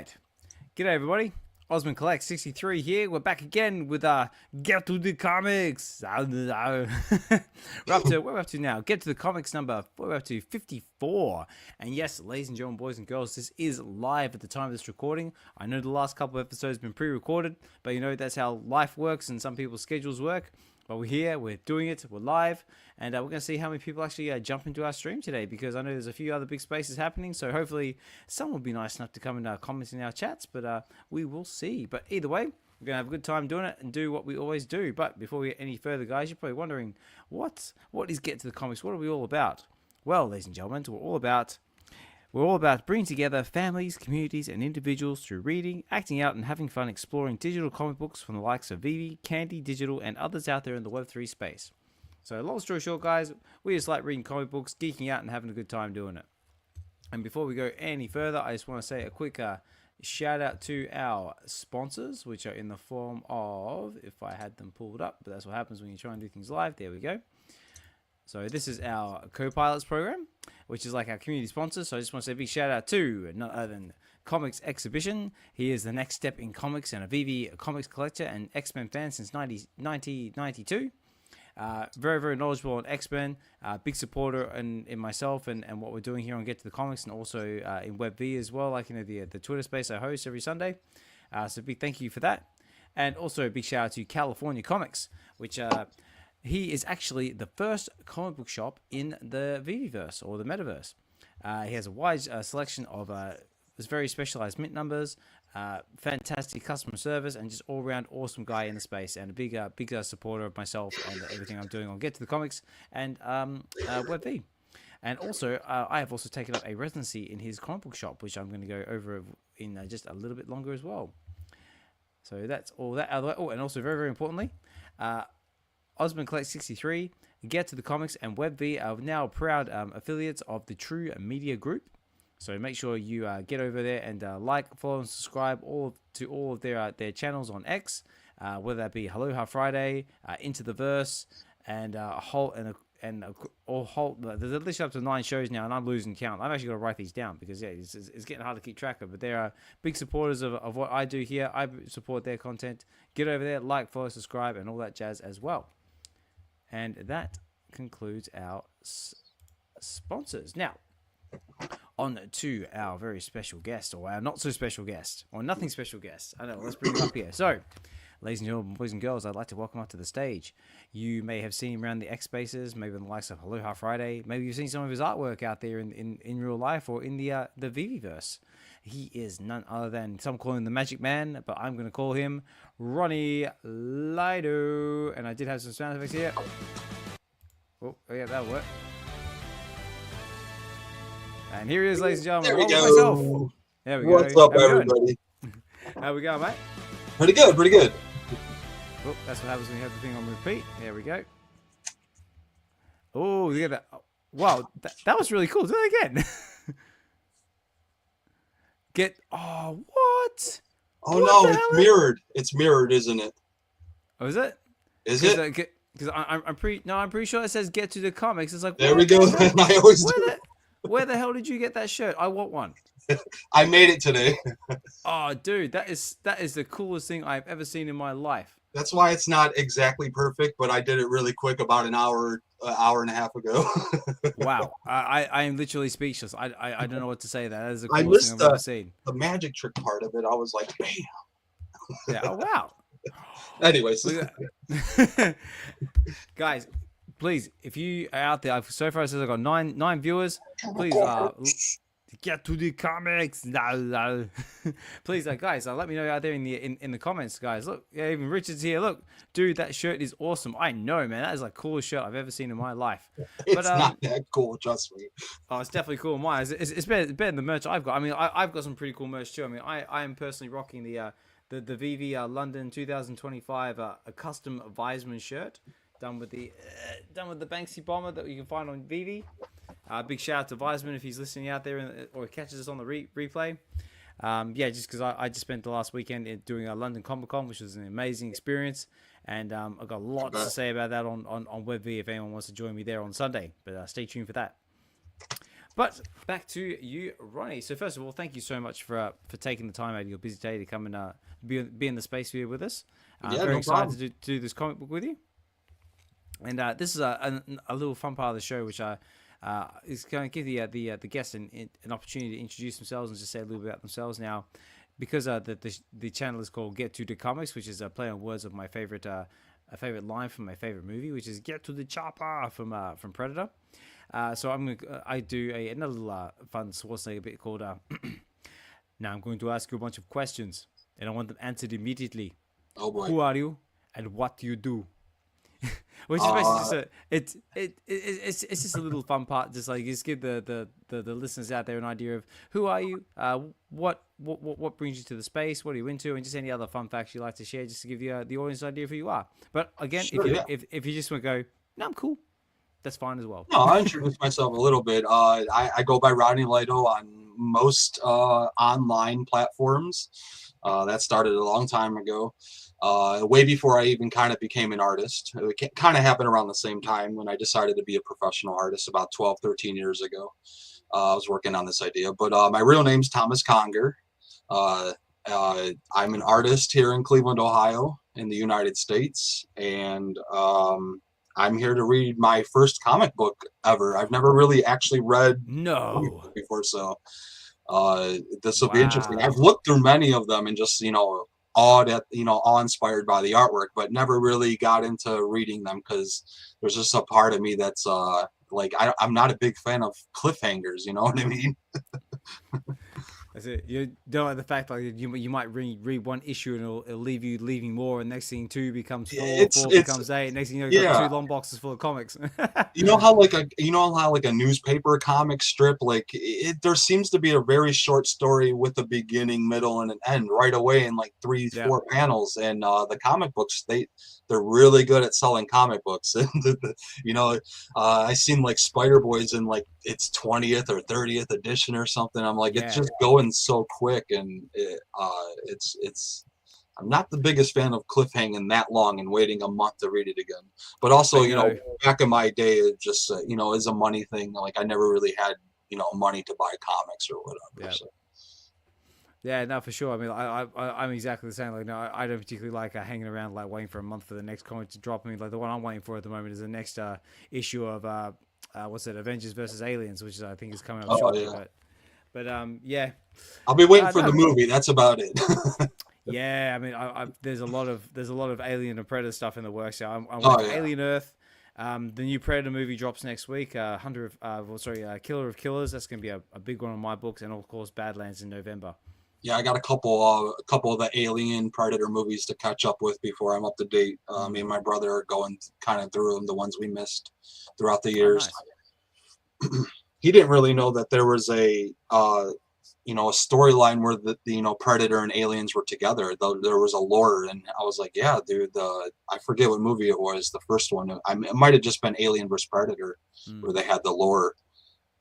right. G'day everybody. Ozman Collect 63 here. We're back again with Get to the Comics. We're up to now. Get to the Comics number. We're up to 54. And yes, ladies and gentlemen, boys and girls, this is live at the time of this recording. I know the last couple of episodes have been pre-recorded, but you know that's how life works and some people's schedules work. But we're here, we're doing it, we're live, and we're going to see how many people actually jump into our stream today, because I know there's a few other big spaces happening, so hopefully someone will be nice enough to come and comment in our chats, but we will see. But either way, we're going to have a good time doing it and do what we always do. But before we get any further, guys, you're probably wondering, what is Get to the Comics? What are we all about? Well, ladies and gentlemen, we're all about bringing together families, communities, and individuals through reading, acting out, and having fun exploring digital comic books from the likes of VeVe, Candy Digital, and others out there in the Web3 space. So, long story short, guys, we just like reading comic books, geeking out, and having a good time doing it. And before we go any further, I just want to say a quick shout out to our sponsors, which are in the form of, if I had them pulled up, but that's what happens when you try and do things live. There we go. So this is our co-pilots program, which is like our community sponsor. So I just want to say a big shout out to none other than Comics Xhibition. He is the next step in comics and a VeVe comics collector and X-Men fan since 1992. Very, very knowledgeable on X-Men. Big supporter in myself and what we're doing here on Get to the Comics, and also in WebV as well, like the Twitter space I host every Sunday. So big thank you for that. And also a big shout out to California Comics, which he is actually the first comic book shop in the VeVeverse or the Metaverse. He has a wide selection of very specialized mint numbers, fantastic customer service, and just all-around awesome guy in the space, and a big supporter of myself and everything I'm doing on Get to the Comics and WebV. And also, I have also taken up a residency in his comic book shop, which I'm going to go over in just a little bit longer as well. So that's all that. Oh, and also very, very importantly, Ozman Collect 63, Get to the Comics, and WebV are now proud affiliates of the True Media Group. So make sure you get over there and like, follow, and subscribe to all of their channels on X, whether that be Aloha Friday, Into the Verse, and there's at least up to 9 shows now, and I'm losing count. I've actually got to write these down because it's getting hard to keep track of. But they are big supporters of what I do here. I support their content. Get over there, like, follow, subscribe, and all that jazz as well. And that concludes our sponsors. Now, on to our very special guest, or our not so special guest, or nothing special guest. I don't know, let's bring him up here. So, ladies and gentlemen, boys and girls, I'd like to welcome up to the stage. You may have seen him around the X spaces, maybe in the likes of Aloha Friday. Maybe you've seen some of his artwork out there in real life or in the VeVeverse. He is none other than, some call him the Magic Man, but I'm going to call him Ronnielighto. And I did have some sound effects here. Oh, yeah, that'll work. And here he is, ladies and gentlemen. There we go. Myself. There we go. What's up, everybody? How we going, mate? Pretty good, pretty good. Oh, that's what happens when you have the thing on repeat. There we go. Oh, look at that. Wow, that was really cool. Do that again. What? Oh, what no, it's mirrored. It's mirrored, isn't it? Oh, is it? Is it? Because I'm pretty sure it says Get to the Comics. It's like, there we go. I always do. Where the hell did you get that shirt? I want one. I made it today. Oh, dude, that is the coolest thing I've ever seen in my life. That's why it's not exactly perfect, but I did it really quick about an hour and a half ago. Wow, I am literally speechless. I don't know what to say. That is the coolest thing I've ever seen. The magic trick part of it. I was like, bam. Yeah. Oh, wow. Anyways, guys, please, if you are out there, so far it says I've got nine viewers. Please, Get to the Comics. Please, guys, let me know out there in the comments, guys. Look, yeah, even Richard's here. Look, dude, that shirt is awesome. I know, man. That is like the coolest shirt I've ever seen in my life. It's not that cool, trust me. Oh, it's definitely cool. Mine, it's better than the merch I've got. I mean, I've got some pretty cool merch too. I mean, I am personally rocking the VeVe London 2025 a custom Weisman shirt done with the Banksy bomber that you can find on VeVe. Big shout out to Weisman if he's listening out there or catches us on the replay. Yeah, just because I just spent the last weekend doing a London Comic Con, which was an amazing experience, and I've got lots to say about that on WebV if anyone wants to join me there on Sunday. But stay tuned for that. But back to you, Ronnie. So first of all, thank you so much for taking the time out of your busy day to come and be in the space here with us. I'm Yeah, very no excited problem. to do this comic book with you. And this is a little fun part of the show, which is going to give the guests an opportunity to introduce themselves and just say a little bit about themselves. Now, because the channel is called Get to the Comics, which is a play on words of my favorite a favorite line from my favorite movie, which is "Get to the chopper" from Predator. So I do another little fun Schwarzenegger bit called "Now I'm going to ask you a bunch of questions, and I want them answered immediately. Oh boy. Who are you, and what do you do?" Which is basically Uh, just it's just a little fun part, just give the listeners out there an idea of who are you, what brings you to the space, what are you into, and just any other fun facts you like to share, just to give the audience an idea of who you are. But again, sure, yeah. if you just want to go, no, I'm cool, that's fine as well. No, I'll introduce myself a little bit. I go by Ronnielighto on most online platforms. That started a long time ago, way before I even kind of became an artist. It kind of happened around the same time when I decided to be a professional artist about 12, 13 years ago. I was working on this idea, but my real name's Thomas Conger. Uh, I'm an artist here in Cleveland, Ohio, in the United States, and I'm here to read my first comic book ever. I've never really actually read a comic No, book before, so this will be interesting. I've wow. looked through many of them and just awe inspired by the artwork, but never really got into reading them because there's just a part of me that's like I'm not a big fan of cliffhangers. You know what I mean? That's it. You don't like the fact like you might read one issue and it'll leave you leaving more, and next thing two becomes four, It's four it's becomes eight. Next thing you know, you've got yeah. two long boxes full of comics. You know how like a newspaper comic strip, like there seems to be a very short story with a beginning, middle, and an end right away in like three Yeah, four panels. And the comic books, they're really good at selling comic books. And you know I seen like Spider Boys in like its 20th or 30th edition or something. I'm like, it's yeah. just going so quick, and it's I'm not the biggest fan of cliffhanging that long and waiting a month to read it again. But also, I know. back in my day, it just is a money thing. Like I never really had money to buy comics or whatever. Yeah. So Yeah, no, for sure. I mean, I'm exactly the same. Like, no, I don't particularly like hanging around, like waiting for a month for the next comic to drop. I mean, like the one I'm waiting for at the moment is the next issue of what's it, Avengers versus Aliens, which I think is coming up oh shortly. yeah, But yeah, I'll be waiting for the no, movie. That's about it. yeah. I mean, there's a lot of Alien and Predator stuff in the works. So I'm Oh waiting for yeah. Alien Earth. The new Predator movie drops next week. Killer of Killers. That's gonna be a big one on my books, and of course, Badlands in November. Yeah, I got a couple of the Alien Predator movies to catch up with before I'm up to date. Me Mm. and my brother are going kind of through them, the ones we missed throughout the Oh, years. nice. He didn't really know that there was a storyline where the Predator and aliens were together. Though there was a lore, and I was like, yeah, dude. I forget what movie it was. The first one, it might have just been Alien vs Predator, where Mm. they had the lore.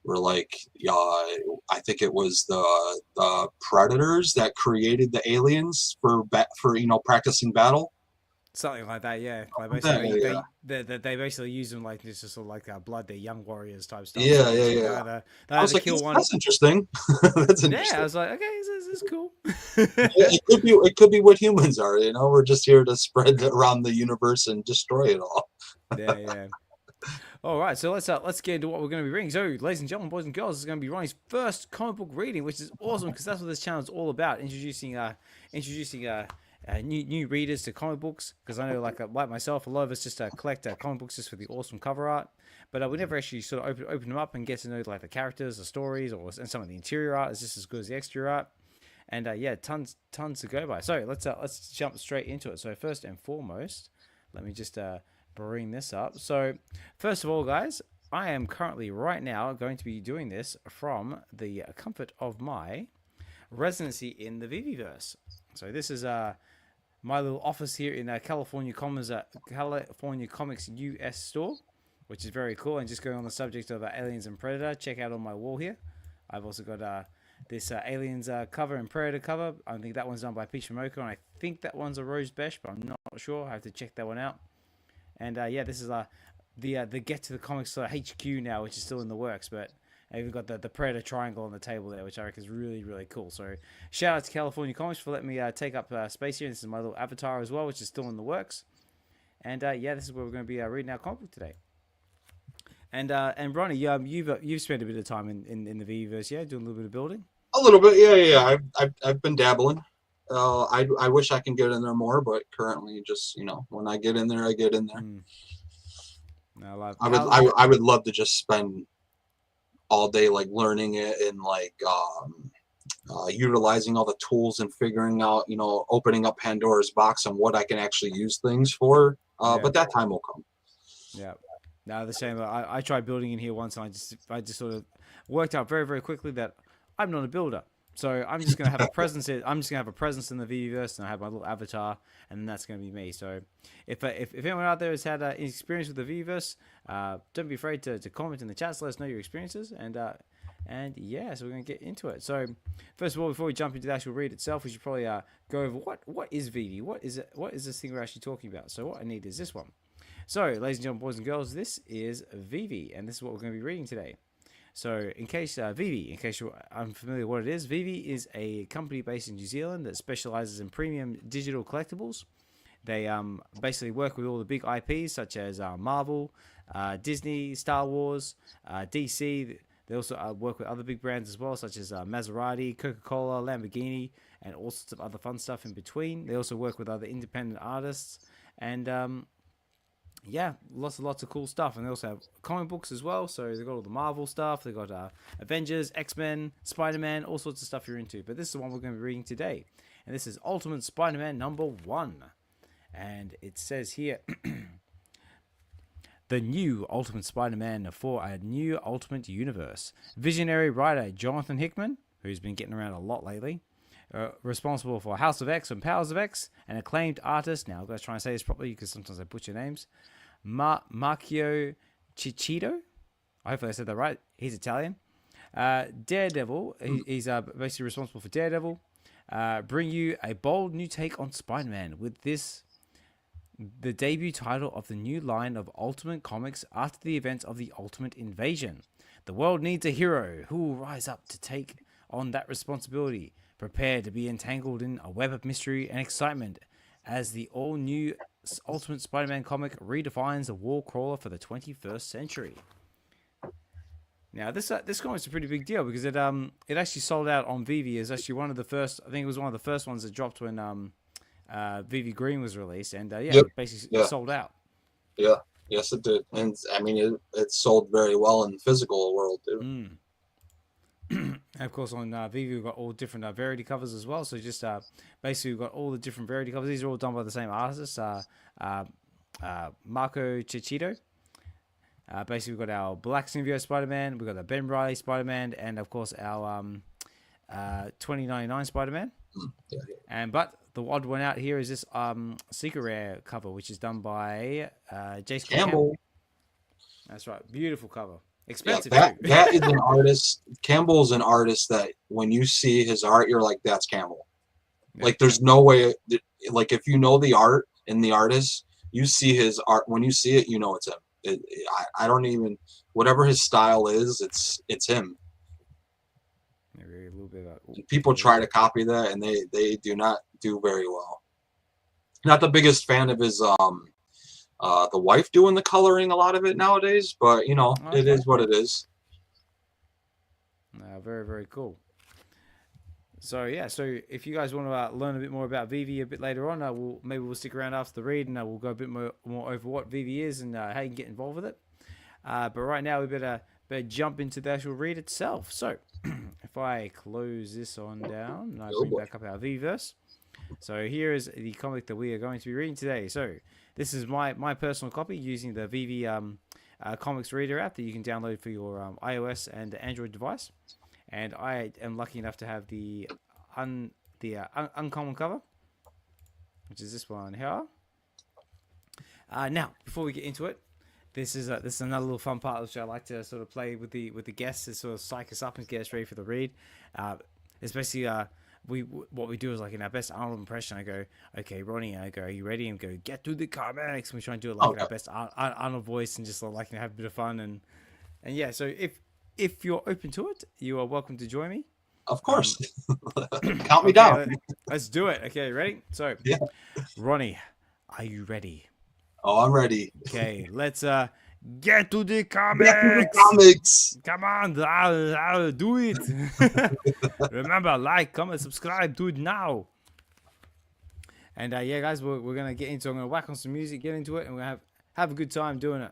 Where like, I think it was the Predators that created the aliens for practicing battle. Something like that, yeah. Like Something, basically, yeah, they basically use them like this, just sort of like blood. They're young warriors type stuff. So yeah, yeah, basically, yeah. they I was either like, kill one. that's interesting. That's Yeah, I interesting. was like, okay, this is cool. It could be what humans are. We're just here to spread around the universe and destroy it all. Yeah, yeah. All right, so let's get into what we're going to be reading. So, ladies and gentlemen, boys and girls, this is going to be Ronnie's first comic book reading, which is awesome because that's what this channel is all about: introducing new readers to comic books. Because I know, like myself, a lot of us just collect comic books just for the awesome cover art, but we never actually sort of open them up and get to know like the characters, the stories, and some of the interior art is just as good as the exterior art. And yeah, tons to go by. So let's jump straight into it. So first and foremost, let me just bring this up. So first of all, guys, I am currently right now going to be doing this from the comfort of my residency in the VeVeverse. So this is my little office here in California Comics US store, which is very cool. And just going on the subject of Aliens and Predator, check out on my wall here. I've also got this Aliens cover and Predator cover. I think that one's done by Peach Momoko, and I think that one's a Rose Besh, but I'm not sure. I have to check that one out. And yeah, this is the Get to the Comics Store HQ now, which is still in the works, but And we've got the Predator triangle on the table there, which I reckon is really, really cool. So shout out to California Comics for letting me take up space here. This is my little avatar as well, which is still in the works. And yeah, this is where we're going to be reading our comic book today. And Ronnie, you've spent a bit of time in the VeVeverse, yeah, doing a little bit of building. A little bit, yeah. I've been dabbling. I wish I can get in there more, but currently, just when I get in there, I get in there. No, I would love to just spend all day like learning it and like utilizing all the tools and figuring out, opening up Pandora's box and what I can actually use things for. But that time will come. Yeah. No, the same. I tried building in here once, and I just sort of worked out very, very quickly that I'm not a builder. So I'm just gonna have a presence. I'm just gonna have a presence in the VeVeverse, and I have my little avatar, and that's gonna be me. So if anyone out there has had experience with the VeVeverse, don't be afraid to comment in the chat. So let us know your experiences, and yeah, so we're gonna get into it. So first of all, before we jump into the actual read itself, we should probably go over what is VeVe. What is it? What is this thing we're actually talking about? So what I need is this one. So, ladies and gentlemen, boys and girls, this is VeVe, and this is what we're going to be reading today. So, in case VeVe, in case you're unfamiliar with what it is, VeVe is a company based in New Zealand that specializes in premium digital collectibles. They basically work with all the big IPs such as Marvel, Disney, Star Wars, DC. They also work with other big brands as well, such as Maserati, Coca-Cola, Lamborghini, and all sorts of other fun stuff in between. They also work with other independent artists, and yeah, lots of cool stuff. And they also have comic books as well. So they've got all the Marvel stuff. They've got Avengers, X-Men, Spider-Man, all sorts of stuff you're into. But this is the one we're going to be reading today. And this is Ultimate Spider-Man #1. And it says here, the new Ultimate Spider-Man for a new Ultimate Universe. Visionary writer Jonathan Hickman, who's been getting around a lot lately, responsible for House of X and Powers of X, and acclaimed artist, now I've got to try and say this properly because sometimes I butcher names, Marchio Checchetto. I hope I said that right. He's Italian. Daredevil, he's basically responsible for Daredevil. Bring you a bold new take on Spider-Man with this, the debut title of the new line of Ultimate Comics after the events of the Ultimate Invasion. The world needs a hero who will rise up to take on that responsibility. Prepare to be entangled in a web of mystery and excitement as the all-new Ultimate Spider-Man comic redefines the wall crawler for the 21st century. Now, this comic's a pretty big deal because it actually sold out on VeVe. It's actually one of the first. I think it was one of the first ones that dropped when VeVe Green was released, and it basically sold out. Yeah, yes, it did, and I mean it sold very well in the physical world too. And of course, on VeVe, we've got all different variety covers as well. So just basically, we've got all the different variety covers. These are all done by the same artist, Marco Checchetto. Basically, we've got our Black Symbiote Spider-Man, we've got the Ben Reilly Spider-Man, and of course, our 2099 Spider-Man. But the odd one out here is this Secret Rare cover, which is done by Jace Campbell. That's right. Beautiful cover. Expensive. Yeah, that is an artist. Campbell's an artist that when you see his art, you're like, that's Campbell. Yeah. Like, there's no way. Like, if you know the art and the artist, you see his art. When you see it, you know it's him. I don't even, whatever his style is, it's him. Maybe a little bit of people try to copy that, and they do not do very well. Not the biggest fan of his the wife doing the coloring a lot of it nowadays, but it is what it is. Very, very cool. So yeah, so if you guys want to learn a bit more about VeVe a bit later on, we'll stick around after the read, and we'll go a bit more over what VeVe is and how you can get involved with it. But right now we better jump into the actual read itself. So if I close this on down and I bring back up our VeVeverse. So here is the comic that we are going to be reading today. So this is my personal copy using the VeVe Comics Reader app that you can download for your iOS and Android device. And I am lucky enough to have the uncommon cover, which is this one here. Now, before we get into it, this is another little fun part which I like to sort of play with the guests to sort of psych us up and get us ready for the read. Especially what we do is, like, in our best Arnold impression, I go, okay, Ronnie, I go, are you ready? And go, get to the comics. And we try and do it like in our best Arnold voice and just like have a bit of fun and yeah. So if if you're open to it, you are welcome to join me. Of course. Count me Okay, down. let's do it. Okay, ready? So, Yeah. Ronnie, are you ready? Oh, I'm ready. Okay, let's get to the Get to the comics. comics. Come on, do it. Remember, like, comment, subscribe, do it now. And yeah, guys, we're gonna get into. I'm gonna whack on some music, get into it, and we're gonna have a good time doing it.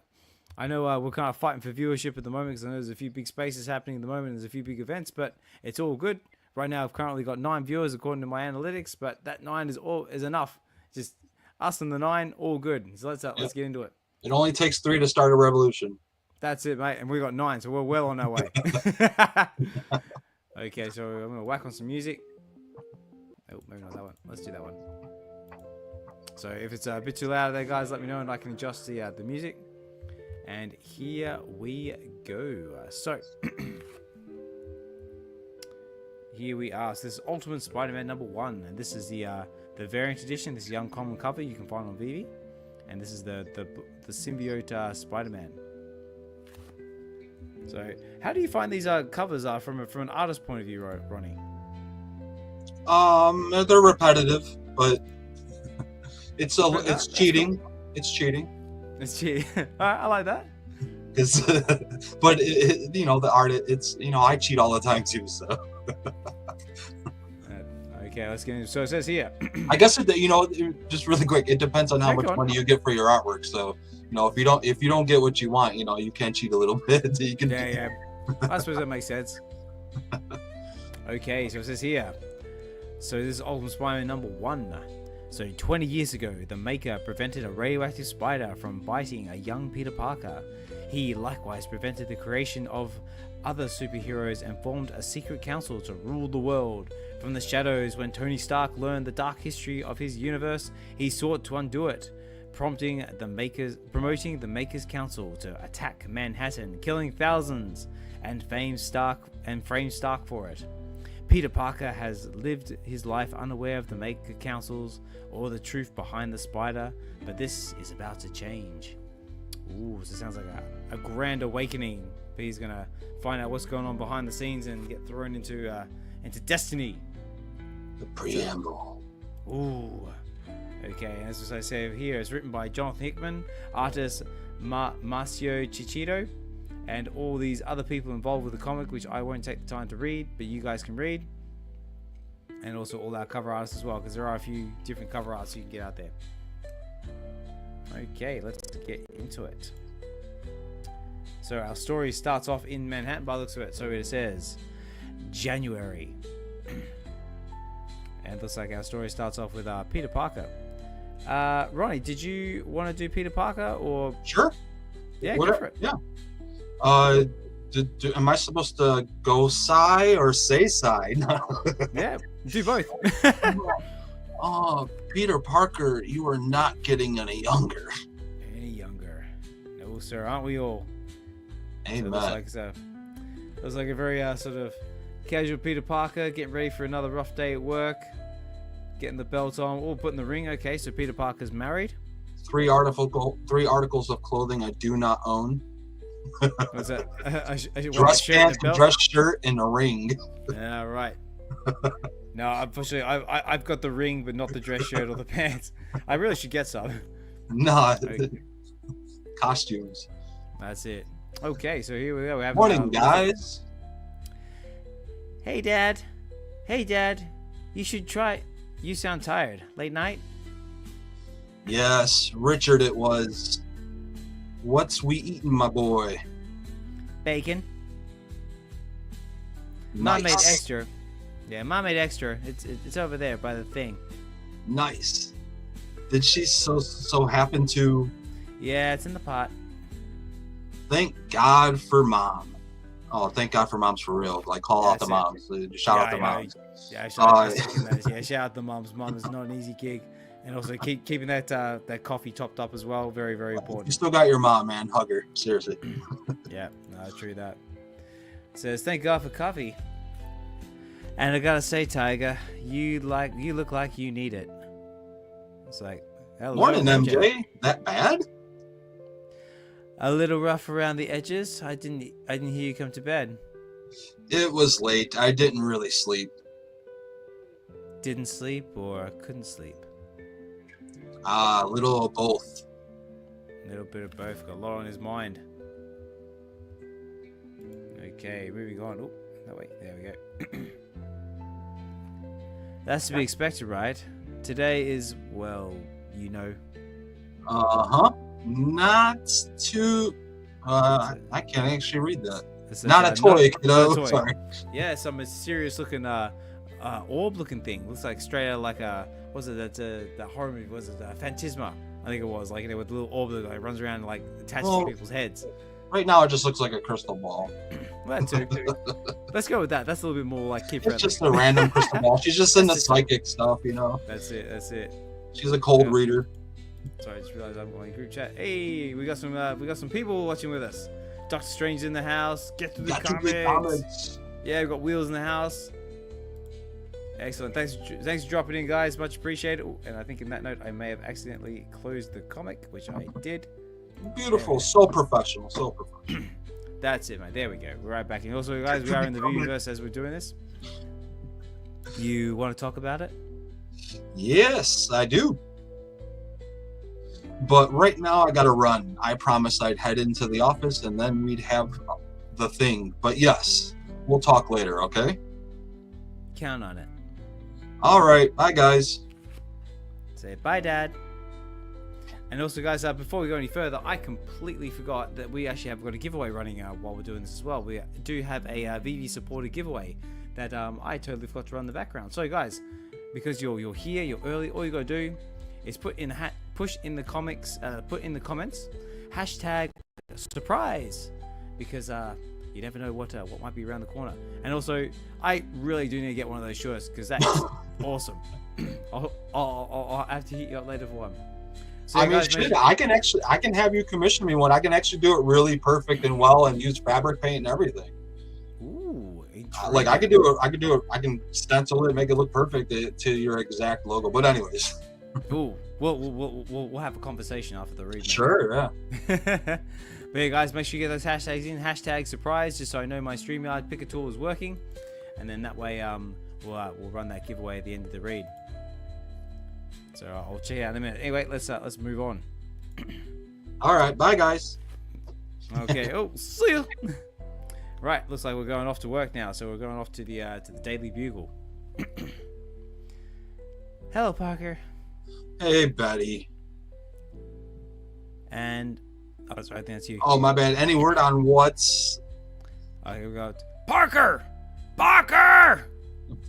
I know we're kind of fighting for viewership at the moment because I know there's a few big spaces happening at the moment. There's a few big events, but it's all good. Right now, I've currently got 9 viewers according to my analytics, but that 9 is enough. Just us and the 9, all good. So let's get into it. It only takes 3 to start a revolution. That's it, mate. And we got 9, so we're well on our way. Okay, so I'm gonna whack on some music. Oh, maybe not that one. Let's do that one. So if it's a bit too loud there, guys, let me know and I can adjust the music. And here we go. So here we are. So this is Ultimate Spider-Man #1, and this is the variant edition. This is the uncommon cover you can find on VeVe, and this is the symbiote Spider-Man. So how do you find these covers from an artist point of view, Ronnie? They're repetitive, but it's cheating. It's cheating. It's cheating. I like that. But you know, the art. It's, you know, I cheat all the time too. So. Okay, let's get into. So it says here. I guess you know, just really quick. It depends on how much money you get for your artwork. So, you know, if you don't get what you want, you know, you can cheat a little bit. You can. Yeah. I suppose that makes sense. Okay, so it says here. So this is Ultimate Spider-Man #1. So 20 years ago, the Maker prevented a radioactive spider from biting a young Peter Parker. He likewise prevented the creation of other superheroes and formed a secret council to rule the world. From the shadows, when Tony Stark learned the dark history of his universe, he sought to undo it, promoting the Maker's Council to attack Manhattan, killing thousands, and framed Stark for it. Peter Parker has lived his life unaware of the Maker Councils or the truth behind the spider, but this is about to change. Ooh, so it sounds like a grand awakening. But he's gonna find out what's going on behind the scenes and get thrown into destiny. The preamble. Ooh. Okay, as I say over here, it's written by Jonathan Hickman, artist Marcio Checchetto, and all these other people involved with the comic, which I won't take the time to read, but you guys can read. And also all our cover artists as well, because there are a few different cover arts you can get out there. Okay, let's get into it. So our story starts off in Manhattan by the looks of it. So it says January. And it looks like our story starts off with Peter Parker. Ronnie, did you want to do Peter Parker or? Sure. Yeah, go for it. Yeah. Am I supposed to go sigh or say sigh? Yeah, do both. Oh, Peter Parker, you are not getting any younger. Any younger? No, sir. Aren't we all? Amen. So it looks like a very sort of casual Peter Parker getting ready for another rough day at work, getting the belt on, all putting the ring. Okay, so Peter Parker's married. 3 articles of clothing I do not own. What's that? Dress pants, a dress shirt, and a ring. Yeah, right. No, unfortunately, I've got the ring, but not the dress shirt or the pants. I really should get some. No. Costumes. That's it. Okay, so here we go. Morning, guys. Hey, Dad. Hey, Dad. You should try. You sound tired. Late night? Yes, Richard it was. What's we eating, my boy? Bacon. Nice. Mom made extra. Yeah, Mom made extra. It's over there by the thing. Nice. Did she so happen to? Yeah, it's in the pot. Thank God for Mom. Oh, thank God for moms for real. Like, call out the moms. Shout out the moms. Yeah, shout out the moms. Mom is not an easy gig. And also keeping that coffee topped up as well. Very, very important. You still got your mom, man. Hug her. Seriously. Yeah, no, true that. It says, thank God for coffee. And I gotta say, Tiger, you look like you need it. It's like, hello. Morning, MJ. That bad? A little rough around the edges. I didn't hear you come to bed. It was late. I didn't really sleep. Didn't sleep or couldn't sleep? A little of both. A little bit of both. Got a lot on his mind. Okay, moving on. Oh, no, wait. There we go. That's to be expected, right? Today is, well, you know. Uh-huh. Not too... I can't actually read that. It's Not a toy, kiddo. not a toy. Sorry. Yeah, some mysterious looking orb looking thing. Looks like straight out like a, was it that horror movie? Was it Phantasma? I think it was, like, you know, with the little orb that like runs around and like attaches to people's heads. Right now, it just looks like a crystal ball. Well, that too. Let's go with that. That's a little bit more like keep. It's just a random crystal ball. She's just into psychic stuff, you know. That's it. That's it. She's a cold reader. Sorry, I just realized I'm going group chat. Hey, we got some people watching with us. Doctor Strange in the house. Get to the comics. Yeah, we've got Wheels in the house. Excellent. Thanks for dropping in, guys. Much appreciated. Ooh, and I think in that note, I may have accidentally closed the comic, which I did. Beautiful. So professional. So professional. That's it, mate. There we go. We're right back in. Also, guys, we are in the VeVeverse as we're doing this. You want to talk about it? Yes, I do. But right now, I gotta run. I promised I'd head into the office and then we'd have the thing. But yes, we'll talk later, okay? Count on it. All right. Bye, guys. Say bye, Dad. And also, guys, before we go any further, I completely forgot that we actually have got a giveaway running while we're doing this as well. We do have a VeVe supported giveaway that I totally forgot to run in the background. So, guys, because you're here, you're early, all you gotta do is put in the comments hashtag surprise, because you never know what might be around the corner. And also, I really do need to get one of those shirts because that's awesome. I'll have to hit you up later for one. So, I mean, shit, I can have you commission me one. I can actually do it really perfect and well and use fabric paint and everything. Ooh, like I can do it. I can stencil it, make it look perfect to your exact logo. But anyways. Ooh, we'll have a conversation after the read. Sure, yeah. But yeah, guys, make sure you get those hashtags in. Hashtag surprise, just so I know my StreamYard picker tool is working, and then that way we'll run that giveaway at the end of the read. So I'll check it out in a minute. Anyway, let's move on. All right, bye guys. Okay. Oh, see ya. Right, looks like we're going off to work now. So we're going off to the Daily Bugle. Hello, Parker. Hey, Betty. And oh, sorry, I think that's you. Oh, my bad. Any word on what's? Here we go. Parker. Parker.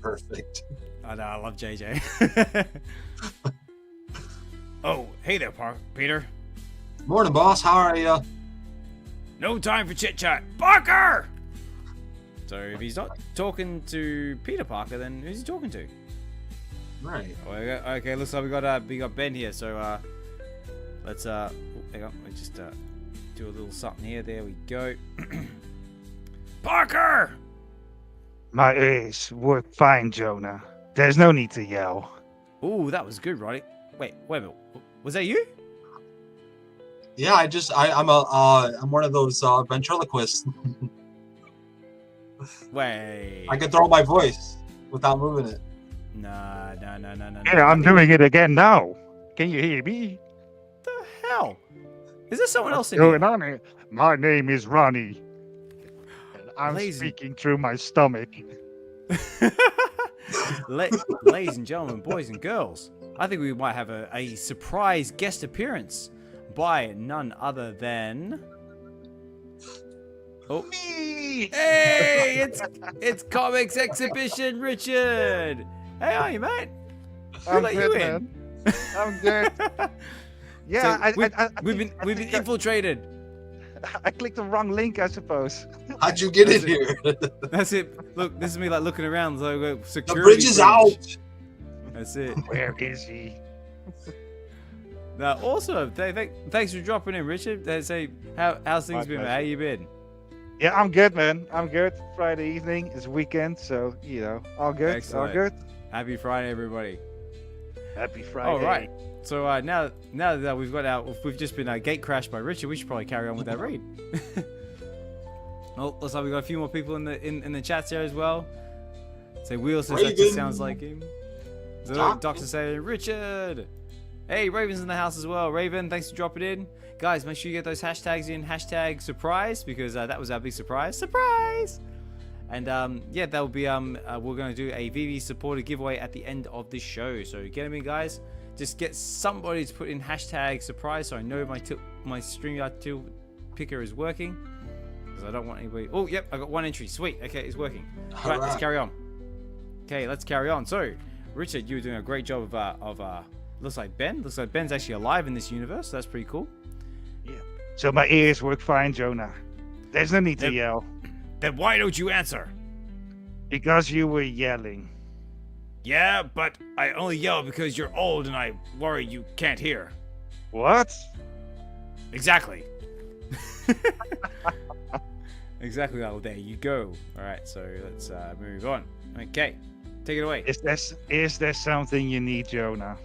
Perfect. I know. I love JJ. Oh, hey there, Peter. Morning, boss. How are you? No time for chit chat, Parker. So if he's not talking to Peter Parker, then who's he talking to? Right. Okay, looks like we got Ben here. So let's hang on. Let's just do a little something here. There we go. Parker. My ears work fine, Jonah. There's no need to yell. Ooh, that was good, Roddy. Wait a minute. Was that you? Yeah, I'm one of those ventriloquists. Wait. I can throw my voice without moving it. No. Yeah, I'm doing it again now. Can you hear me? What the hell? Is there someone else in Going here? on here? My name is Ronnie. And I'm speaking through my stomach. Ladies and gentlemen, boys and girls, I think we might have a surprise guest appearance by none other than... Oh, Me! hey, it's Comics Exhibition, Richard. Hey, how are you, mate? Who I'm let good, you in? man. I'm good. Yeah, so we've been infiltrated. I clicked the wrong link, I suppose. How'd you get in here? That's it. Look, this is me like looking around. So security. The bridge is out. That's it. Where is he? Now, also, thanks for dropping in, Richard. They say, how's things been, mate? How you been? Yeah, I'm good, man. I'm good. Friday evening is weekend, so, you know, all good. Excellent. All good. Happy Friday, everybody. Happy Friday. All right. So now that we've just been gate crashed by Richard, we should probably carry on with that raid. Oh, looks like we got a few more people in the chats here as well. So Wheel says that just sounds like him. So Doctor saying Richard. Hey, Raven's in the house as well. Raven, thanks for dropping in. Guys, make sure you get those hashtags in. Hashtag surprise, because that was our big surprise. Surprise! And yeah, that will be we're going to do a VeVe supporter giveaway at the end of this show. So get them in, guys. Just get somebody to put in hashtag surprise so I know my StreamYard picker is working. Because I don't want anybody. Oh, yep, I got one entry. Sweet. Okay, it's working. All right, let's carry on. Okay, let's carry on. So, Richard, you were doing a great job of looks like Ben. Looks like Ben's actually alive in this universe. So that's pretty cool. Yeah. So my ears work fine, Jonah. There's no need to yell. Then why don't you answer? Because you were yelling. Yeah, but I only yell because you're old and I worry you can't hear. What? Exactly. Exactly. Oh, there you go. All right, so let's move on. Okay, take it away. Is there something you need, Jonah?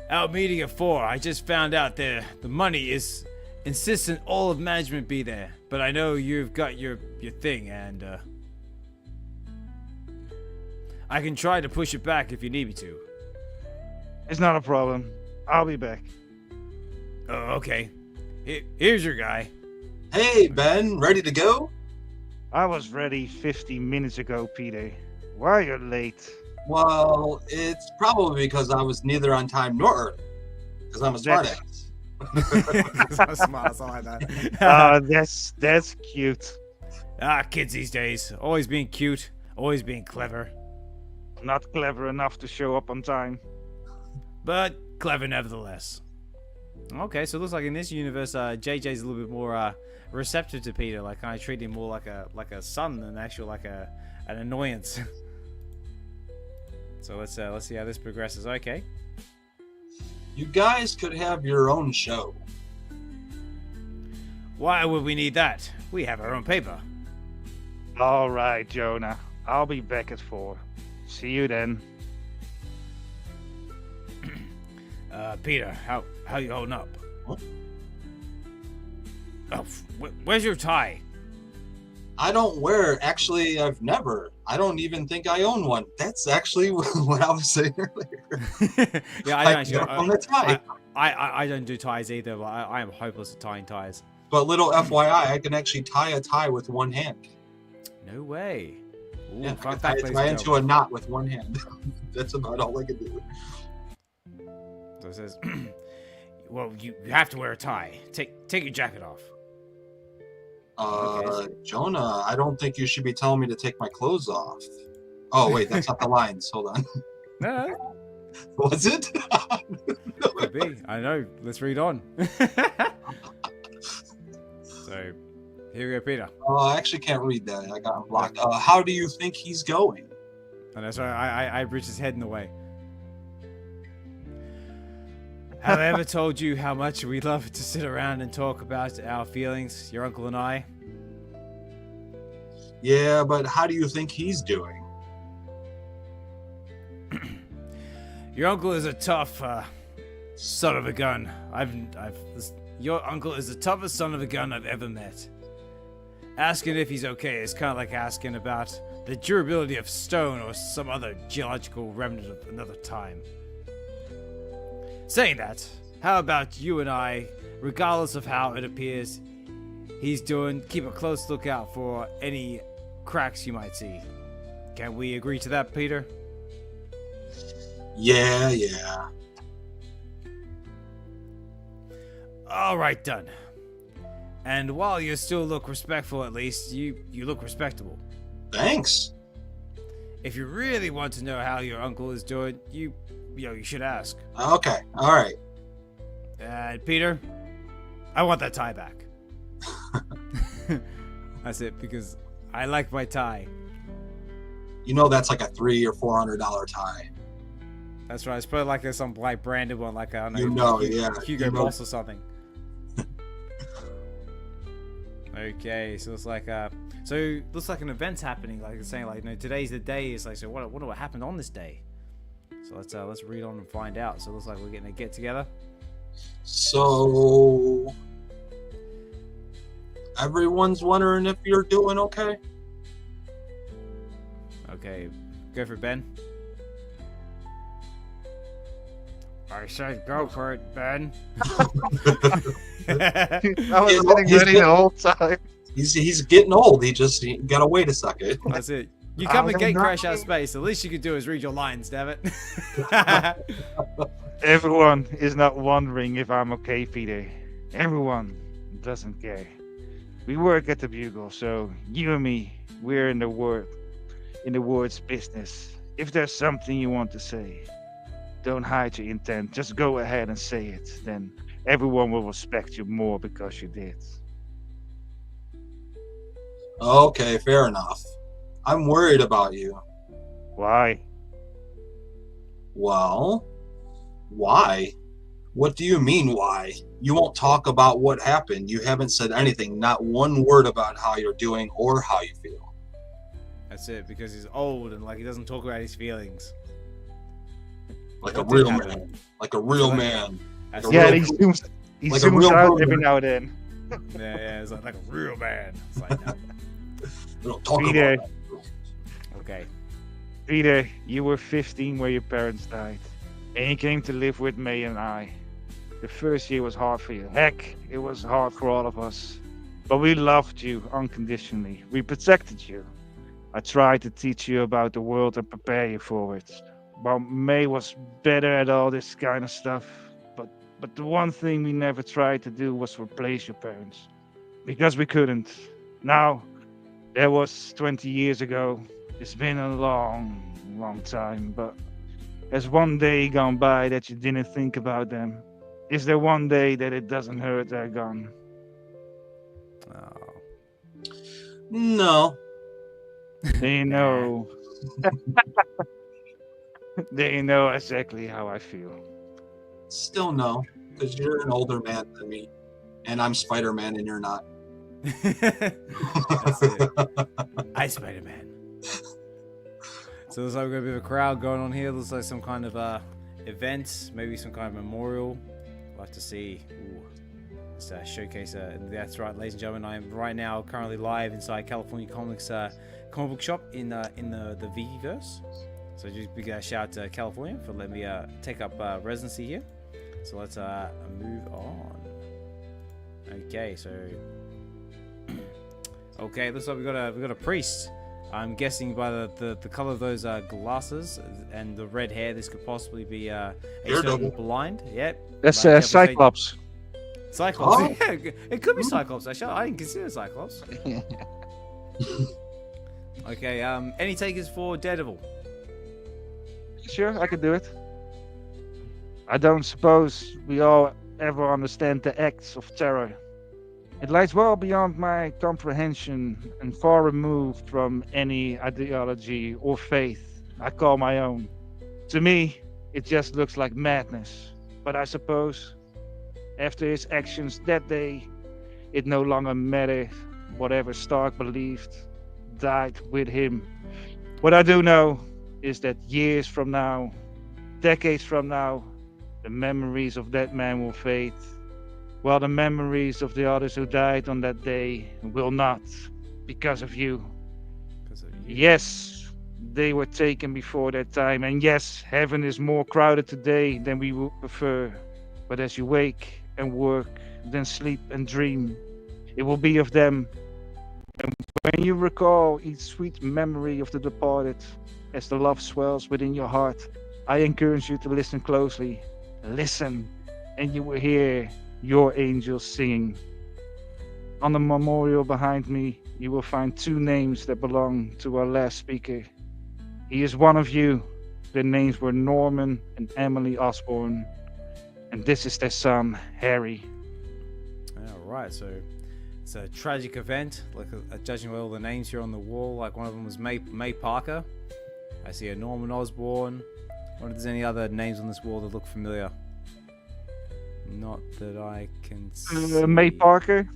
Out meeting at 4. I just found out the money is insistent all of management be there, but I know you've got your thing, and I can try to push it back if you need me to. It's not a problem. I'll be back. Oh, okay. Here's your guy. Hey, Ben, ready to go? I was ready 50 minutes ago, Peter. Why are you late? Well, it's probably because I was neither on time nor early. Because I'm a smartass. I'm smart, I like that. That's cute. Kids these days. Always being cute. Always being clever. Not clever enough to show up on time. But clever nevertheless. Okay, so it looks like in this universe, JJ's a little bit more receptive to Peter. Like, I treat him more like a son than actually like an annoyance. So let's see how this progresses. Okay. You guys could have your own show. Why would we need that? We have our own paper. All right, Jonah. I'll be back at 4. See you then. Peter, how you holding up? What? Oh, where's your tie? I don't wear. Actually, I've never. I don't even think I own one. That's actually what I was saying earlier. Yeah, I don't never own a tie. I don't do ties either. But I am hopeless at tying ties. But little FYI, I can actually tie a tie with one hand. No way. Ooh, Yeah, I fun can fact, tie a ladies tie and into a knot with one hand. That's about all I can do. So it says, well, you have to wear a tie. Take your jacket off. Okay. Jonah, I don't think you should be telling me to take my clothes off. Oh, wait, that's not the lines. Hold on. No. Was it? Could be. I know. Let's read on. So, here we go, Peter. I actually can't read that. I got him blocked. How do you think he's going? And that's right. I bridged his head in the way. Have I ever told you how much we love to sit around and talk about our feelings, your uncle and I? Yeah, but how do you think he's doing? Your uncle is a tough son of a gun. Your uncle is the toughest son of a gun I've ever met. Asking if he's okay is kind of like asking about the durability of stone or some other geological remnant of another time. Saying that, how about you and I, regardless of how it appears he's doing, keep a close lookout for any cracks you might see. Can we agree to that, Peter? Yeah. All right, done. And while you still look respectful, at least, you look respectable. Thanks. If you really want to know how your uncle is doing, you should ask. Okay, all right. Peter, I want that tie back. That's it, because I like my tie. You know that's like a $300 or $400 tie. That's right. It's probably like some black branded one, like I don't know, Hugo Boss or something. Okay, so it's like looks like an event's happening. Like it's saying, like, today's the day. It's like, so what happened on this day? So let's read on and find out. So it looks like we're getting a get together. So everyone's wondering if you're doing okay. Okay, go for it, Ben. I said go for it, Ben. I was getting ready the whole time. He's getting old. He gotta wait a second. That's it. You come and gate crash out of space. The least you could do is read your lines, damn it. Everyone is not wondering if I'm okay, Peter. Everyone doesn't care. We work at the Bugle, so you and me, we're in the words business. If there's something you want to say, don't hide your intent. Just go ahead and say it. Then everyone will respect you more because you did. Okay, fair enough. I'm worried about you. Why? Well, why? What do you mean, why? You won't talk about what happened. You haven't said anything, not one word about how you're doing or how you feel. That's it, because he's old and like he doesn't talk about his feelings. Like What a real did man. happen? Like a real man. That's Like Yeah, real- he zooms like a real out brother. every now and then. Yeah, it's like a real man. It's like, no. We don't talk Peter. about that. Okay. Peter, you were 15 when your parents died, and you came to live with May and I. The first year was hard for you. Heck, it was hard for all of us. But we loved you unconditionally. We protected you. I tried to teach you about the world and prepare you for it. Well, May was better at all this kind of stuff. But the one thing we never tried to do was replace your parents. Because we couldn't. Now, that was 20 years ago. It's been a long time, but has one day gone by that you didn't think about them? Is there one day that it doesn't hurt they're gone? Oh. No. They know. They know exactly how I feel. Still no. Because you're an older man than me. And I'm Spider-Man and you're not. That's it. I Spider-Man. So there's like a bit of a crowd going on here. Looks like some kind of event, maybe some kind of memorial. We'll have to see. Ooh. Let's showcase. That's right, ladies and gentlemen. I am right now currently live inside California Comics comic book shop in the VeVeverse. So just big shout out to California for letting me take up residency here. So let's move on. Okay, so okay, looks like we got a priest. I'm guessing by the color of those glasses and the red hair, this could possibly be a certain blind. Yep. That's Like, Cyclops. Cyclops. Oh. Yeah, it could be Cyclops. Actually, I didn't consider Cyclops. Okay. Any takers for Daredevil? Sure, I could do it. I don't suppose we all ever understand the acts of terror. It lies well beyond my comprehension and far removed from any ideology or faith I call my own. To me, it just looks like madness. But I suppose, after his actions that day, it no longer mattered whatever Stark believed died with him. What I do know is that years from now, decades from now, the memories of that man will fade, while the memories of the others who died on that day will not, because of you. Yes, they were taken before that time, and yes, heaven is more crowded today than we would prefer. But as you wake and work, then sleep and dream, it will be of them. And when you recall each sweet memory of the departed, as the love swells within your heart, I encourage you to listen closely. Listen, and you will hear your angels singing. On the memorial behind me, you will find two names that belong to our last speaker. He is one of you. Their names were Norman and Emily Osborne. And this is their son, Harry. All right, so it's a tragic event. Like judging by all the names here on the wall, like one of them was May Parker. I see a Norman Osborn. I wonder if there's any other names on this wall that look familiar. Not that I can see. May Parker.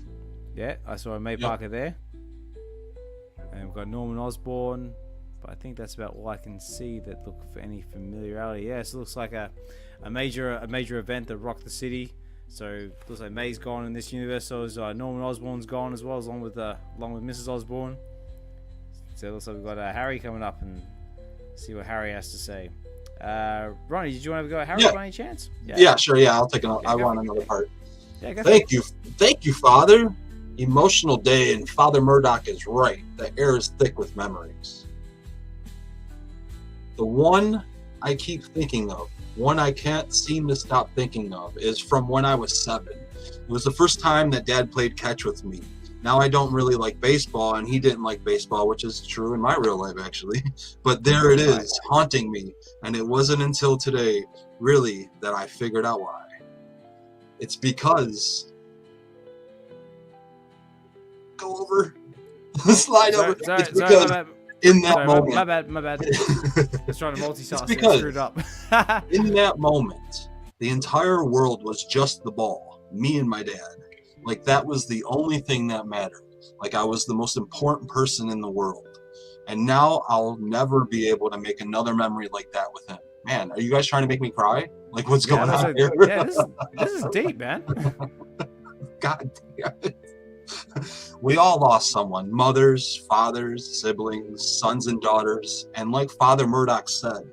Yeah, I saw a May Parker there. And we've got Norman Osborn. but I think that's about all I can see that look for any familiarity. Yes, it looks like a major event that rocked the city. So it looks like May's gone in this universe. So is Norman Osborn's gone as well, along with Mrs. Osborn. So it looks like we've got Harry coming up and see what Harry has to say. Ronnie, did you want to go at Harry by any chance? Yeah, sure. Yeah, I'll take I want another part. Yeah, go Thank you, Father. Emotional day, and Father Murdoch is right. The air is thick with memories. The one I keep thinking of, one I can't seem to stop thinking of, is from when I was 7. It was the first time that Dad played catch with me. Now I don't really like baseball, and he didn't like baseball, which is true in my real life, actually. But there it is, haunting me. And it wasn't until today, really, that I figured out why. It's because... Go over. Slide over. Sorry, it's because in that moment... My bad. I was trying to multitask. It's because screwed up. in that moment, the entire world was just the ball. Me and my dad. Like, that was the only thing that mattered. Like, I was the most important person in the world. And now I'll never be able to make another memory like that with him. Man, are you guys trying to make me cry? Like, what's going on here? Yeah, this is deep, man. God damn it. We all lost someone. Mothers, fathers, siblings, sons and daughters. And like Father Murdoch said,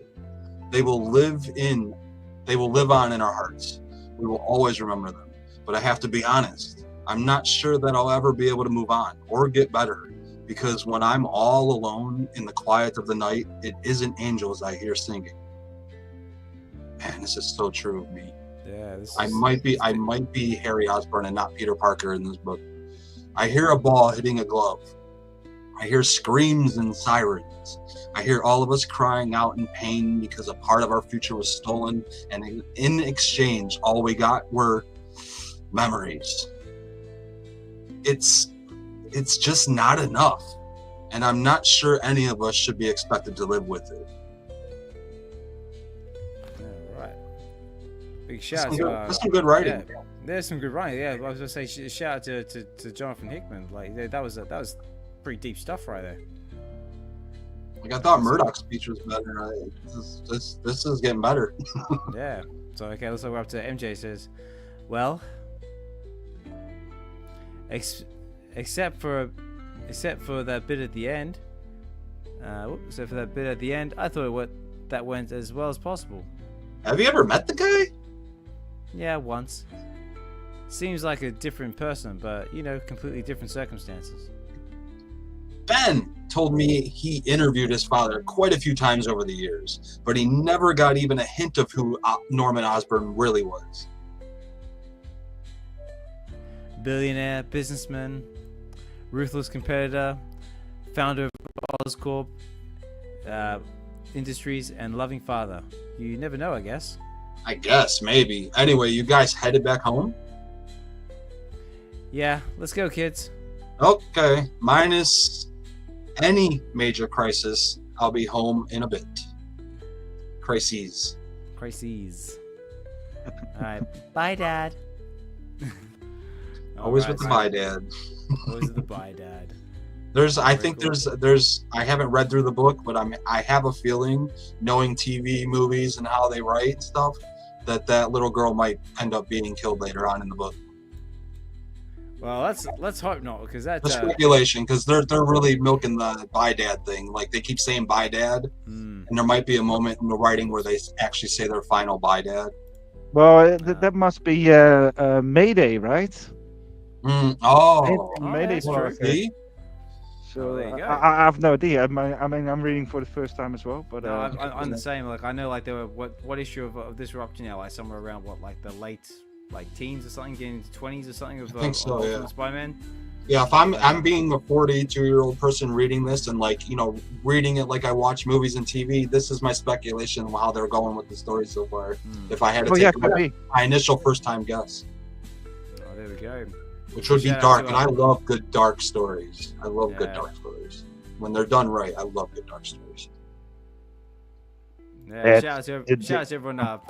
they will live on in our hearts. We will always remember them. But I have to be honest, I'm not sure that I'll ever be able to move on or get better, because when I'm all alone in the quiet of the night, it isn't angels I hear singing. Man, this is so true of me. Yeah, I might be Harry Osborn and not Peter Parker in this book. I hear a ball hitting a glove. I hear screams and sirens. I hear all of us crying out in pain because a part of our future was stolen, and in exchange, all we got were memories. It's just not enough, and I'm not sure any of us should be expected to live with it. Yeah, right. Big shout out That's some good writing. Yeah, there's some good writing. Yeah, I was gonna say shout out to Jonathan Hickman. Like that was pretty deep stuff right there. Like, I thought Murdoch's speech was better. This is getting better. Yeah. So okay, let's go up to MJ. Says, well, except for that bit at the end. Except for that bit at the end, I thought that went as well as possible. Have you ever met the guy? Yeah, once. Seems like a different person, but completely different circumstances. Ben told me he interviewed his father quite a few times over the years, but he never got even a hint of who Norman Osborn really was. Billionaire, businessman, ruthless competitor, founder of Oscorp Industries, and loving father. You never know, I guess. I guess, maybe. Anyway, you guys headed back home? Yeah, let's go, kids. Okay, minus any major crisis, I'll be home in a bit. Crises. Alright, bye, Dad. Always with the bye, Dad. Always with the bye, Dad. I haven't read through the book, but I have a feeling, knowing TV, movies, and how they write and stuff, that little girl might end up being killed later on in the book. Well, let's hope not, because that's speculation. Because they're really milking the bye, Dad thing. Like, they keep saying bye, Dad, and there might be a moment in the writing where they actually say their final bye, Dad. Well, that must be Mayday, right? Mayday. So I have no idea. I mean, I'm reading for the first time as well. But no, I'm the same. Like, I know, like, there were what issue of this were up to now? Like, somewhere around the late teens or something, getting into 20s or something of Spider-Man. Yeah, if I'm being a 42-year-old person reading this and reading it like I watch movies and TV, this is my speculation of how they're going with the story so far. If I had to take my initial first-time guess. Oh, there we go. Which would be dark, and I love good dark stories. I love good dark stories. When they're done right, I love good dark stories. Yeah, shout out to everyone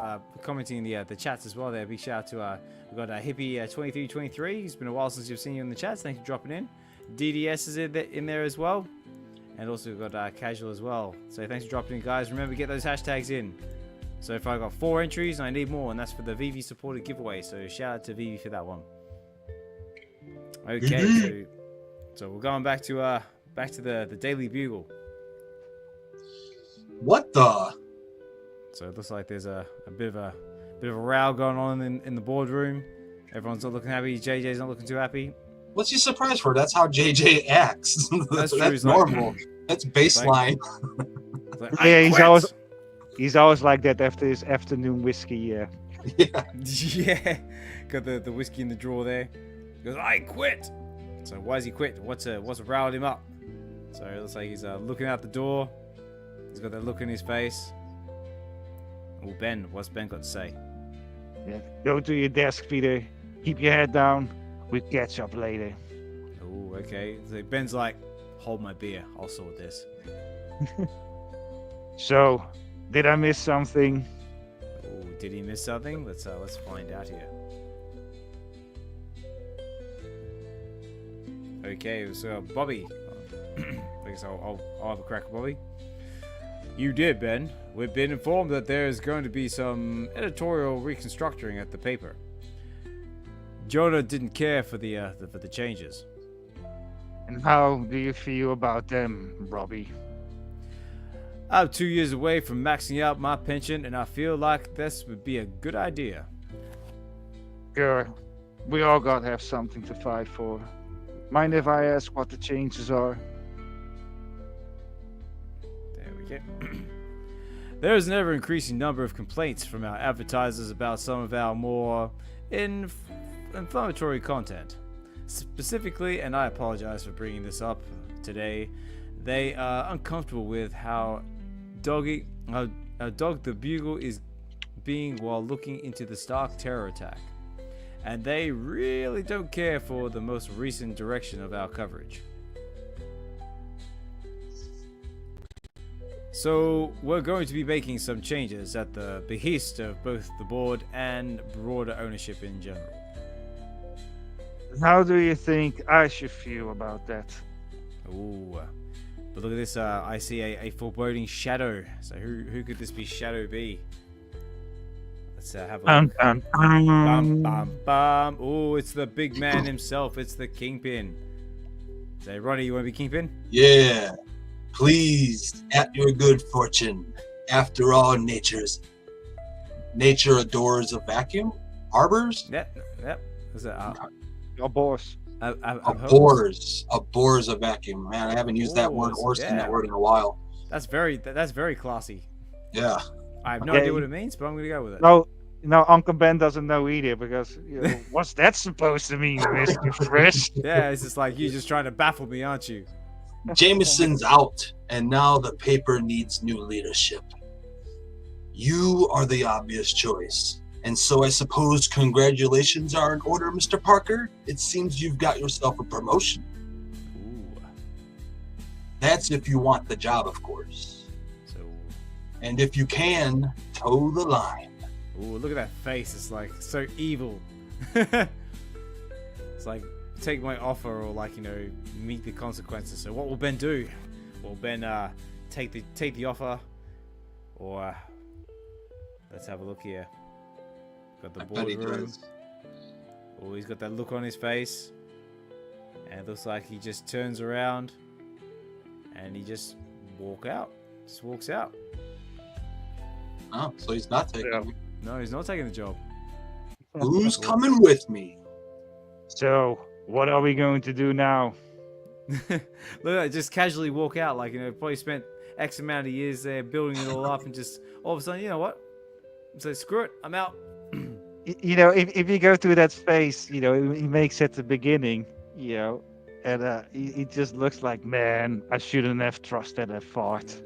commenting in the chats as well there. Big shout out to we've got Hippie2323. It's been a while since you've seen you in the chats. Thanks for dropping in. DDS is in there as well. And also we've got Casual as well. So thanks for dropping in, guys. Remember, get those hashtags in. So far I got 4 entries and I need more, and that's for the VeVe supported giveaway. So shout out to VeVe for that one. Okay, so we're going back to the Daily Bugle. What the? So it looks like there's a bit of a row going on in the boardroom. Everyone's not looking happy. JJ's not looking too happy. What's he surprised for? That's how JJ acts. That's true. That's normal. That's baseline. Yeah, he's always like that after his afternoon whiskey. Yeah. Yeah. Yeah. Got the whiskey in the drawer there. He goes, I quit. So why does he quit? What's riled him up? So it looks like he's looking out the door. He's got that look in his face. Oh, Ben, what's Ben got to say? Yeah. Go to your desk, Peter. Keep your head down. We'll catch up later. Oh, okay. So Ben's like, hold my beer. I'll sort this. So, did I miss something? Oh, did he miss something? Let's find out here. Okay, so Bobby. I guess I'll have a crack at Bobby. You did, Ben. We've been informed that there is going to be some editorial reconstructing at the paper. Jonah didn't care for the changes. And how do you feel about them, Robbie? I'm 2 years away from maxing out my pension, and I feel like this would be a good idea. Sure. We all gotta have something to fight for. Mind if I ask what the changes are? There we go. There is an ever-increasing number of complaints from our advertisers about some of our more inflammatory content. Specifically, and I apologize for bringing this up today, they are uncomfortable with how Dog the Bugle is being while looking into the Stark terror attack. And they really don't care for the most recent direction of our coverage. So we're going to be making some changes at the behest of both the board and broader ownership in general. How do you think I should feel about that? Ooh, but look at this. I see a foreboding shadow. So who could this be? Shadow be? Let's have a look. Bum, bum, bum. Oh, it's the big man himself. It's the Kingpin. Say, Ronnie, you want to be Kingpin? Yeah. Pleased at your good fortune. After all, nature adores a vacuum. Harbors? Yep. Is that Abhors. Abhors a vacuum. Man, I haven't used that word or seen that word in a while. That's very classy. Yeah. I have no idea what it means, but I'm gonna go with it. No, Uncle Ben doesn't know either because what's that supposed to mean, Mr. Frisk? Yeah, it's just like you're just trying to baffle me, aren't you? Jameson's out, and now the paper needs new leadership. You are the obvious choice. And so I suppose congratulations are in order, Mr. Parker. It seems you've got yourself a promotion. Ooh. That's if you want the job, of course. So. And if you can, toe the line. Ooh, look at that face. It's like so evil. It's like, take my offer or like, meet the consequences. So what will Ben do? Will Ben take the offer? Or let's have a look here. Got the boardroom. Oh, he's got that look on his face. And it looks like he just turns around and he just walks out. Oh, so he's not taking it. No, he's not taking the job. Who's coming with me? So, what are we going to do now? Look at that, just casually walk out like, probably spent X amount of years there building it all up and just all of a sudden, you know what? So screw it, I'm out. If you go through that space, he makes at the beginning, and he just looks like, man, I shouldn't have trusted that fart.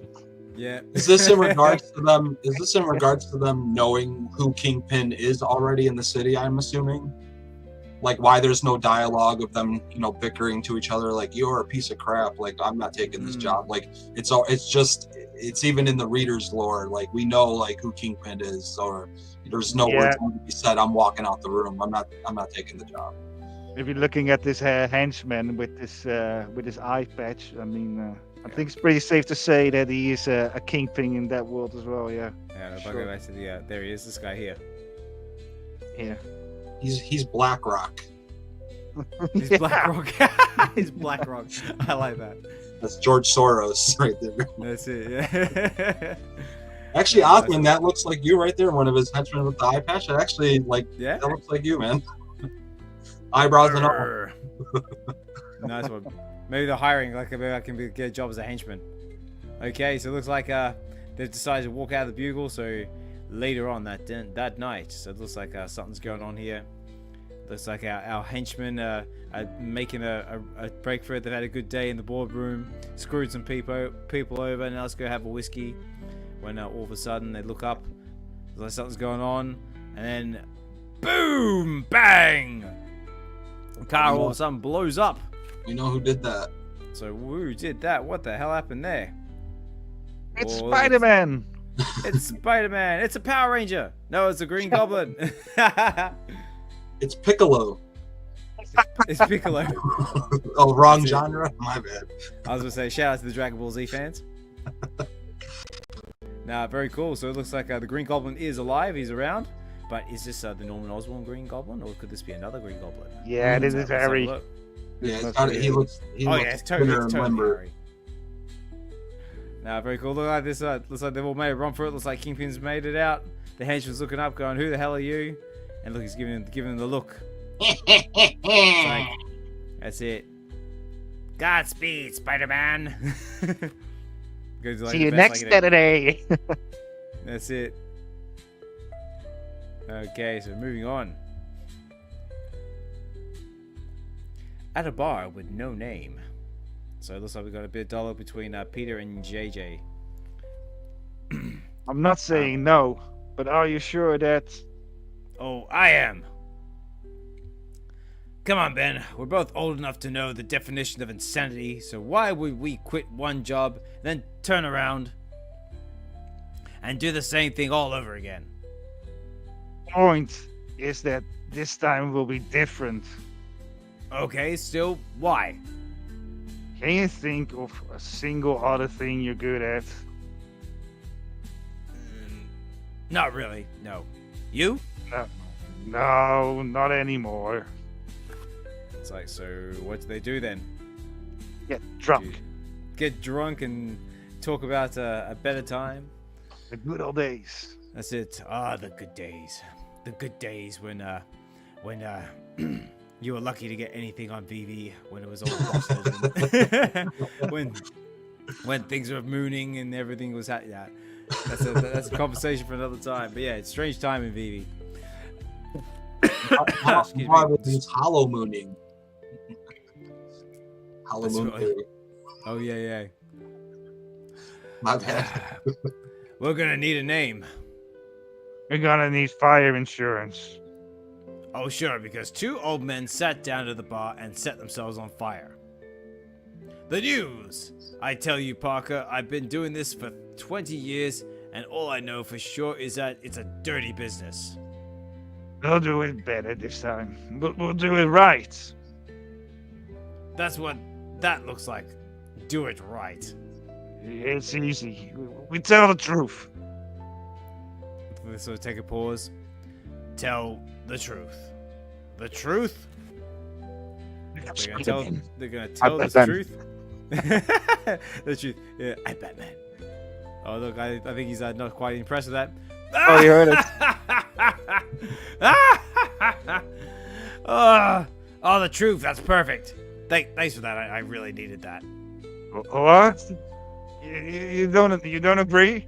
Yeah. Is this in regards to them? Is this in regards to them knowing who Kingpin is already in the city? I'm assuming, like, why there's no dialogue of them, bickering to each other, like, you're a piece of crap, like, I'm not taking this job. Like, it's even in the reader's lore, like, we know like who Kingpin is, or there's no words to be said. I'm walking out the room. I'm not taking the job. If you're looking at this henchman with his eye patch, I mean, I think it's pretty safe to say that he is a kingpin in that world as well. Yeah. Yeah, if I Sure. go back to the there he is, this guy here. Yeah. He's BlackRock. He's Yeah. BlackRock. He's BlackRock. I like that. That's George Soros right there. That's it. Yeah. Actually, Yeah, Ozman, that looks like you right there. One of his henchmen with the eye patch. That actually, like, Yeah. that looks like you, man. Eyebrows and all. Arr. Nice one. Maybe they're hiring. Like maybe I can get a job as a henchman. Okay, so it looks like they've decided to walk out of the bugle. So later on that night, so it looks like something's going on here. Looks like our henchmen are making a break for it. They've had a good day in the boardroom, screwed some people over. Now let's go have a whiskey. When all of a sudden they look up, looks like something's going on, and then boom, bang! The car all of a sudden blows up. You know who did that? So who did that? What the hell happened there? It's Oh, Spider-Man. It's Spider-Man. It's a Power Ranger. No, it's a Green Goblin. It's Piccolo. It's Piccolo. Oh, wrong That's it. genre. My bad. I was gonna say shout out to the Dragon Ball Z fans. Nah, very cool. So it looks like the Green Goblin is alive. He's around. But is this the Norman Osborn Green Goblin, or could this be another Green Goblin? Yeah, this is Let's have a Harry. look. Yeah, it's Must kinda, be he it. looks. He Oh looks yeah, it's totally, thinner and limber. Harry. Nah, very cool. Look like this. Looks like they've all made a run for it. Looks like Kingpin's made it out. The henchman's looking up, going, "Who the hell are you?" And look, he's giving him the look. It's like, that's it. Godspeed, Spider-Man. Goes like See the you best, next like, Saturday. That's it. Okay, so moving on. At a bar with no name. So it looks like we got a bit of dialogue between Peter and JJ. I'm not saying no, but are you sure that? Oh, I am. Come on, Ben. We're both old enough to know the definition of insanity, so why would we quit one job, then turn around and do the same thing all over again? Point is that this time will be different. Okay, still, why? Can you think of a single other thing you're good at? Not really, no. You? No, not anymore. It's like, so what do they do then? Get drunk. Get drunk and talk about a better time? The good old days. That's it. Ah, the good days. The good days when you were lucky to get anything on VeVe when it was all busted. when things were mooning and everything was yeah. That's a conversation for another time. But yeah, it's strange time in VeVe. Excuse Why me. would it's hollow mooning? Hollow That's moon. right. theory. Oh yeah. My bad. We're gonna need a name. You're gonna need fire insurance. Oh sure, because two old men sat down at the bar and set themselves on fire. The news! I tell you, Parker, I've been doing this for 20 years, and all I know for sure is that it's a dirty business. We'll do it better this time. We'll do it right. That's what that looks like. Do it right. It's easy. We tell the truth. So take a pause. Tell the truth. The truth? They're gonna tell the Batman. truth. The truth. Yeah, I'm Batman. Oh look, I think he's not quite impressed with that. Oh, you heard it. Oh, the truth. That's perfect. Thanks for that. I really needed that. What? You don't agree?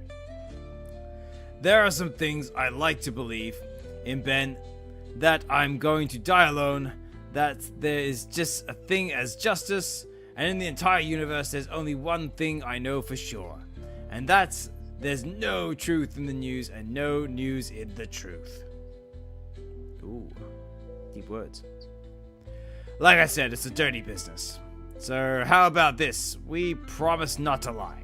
There are some things I like to believe in, Ben. That I'm going to die alone. That there is just a thing as justice. And in the entire universe, there's only one thing I know for sure. And that's there's no truth in the news and no news in the truth. Ooh, deep words. Like I said, it's a dirty business. So how about this? We promise not to lie.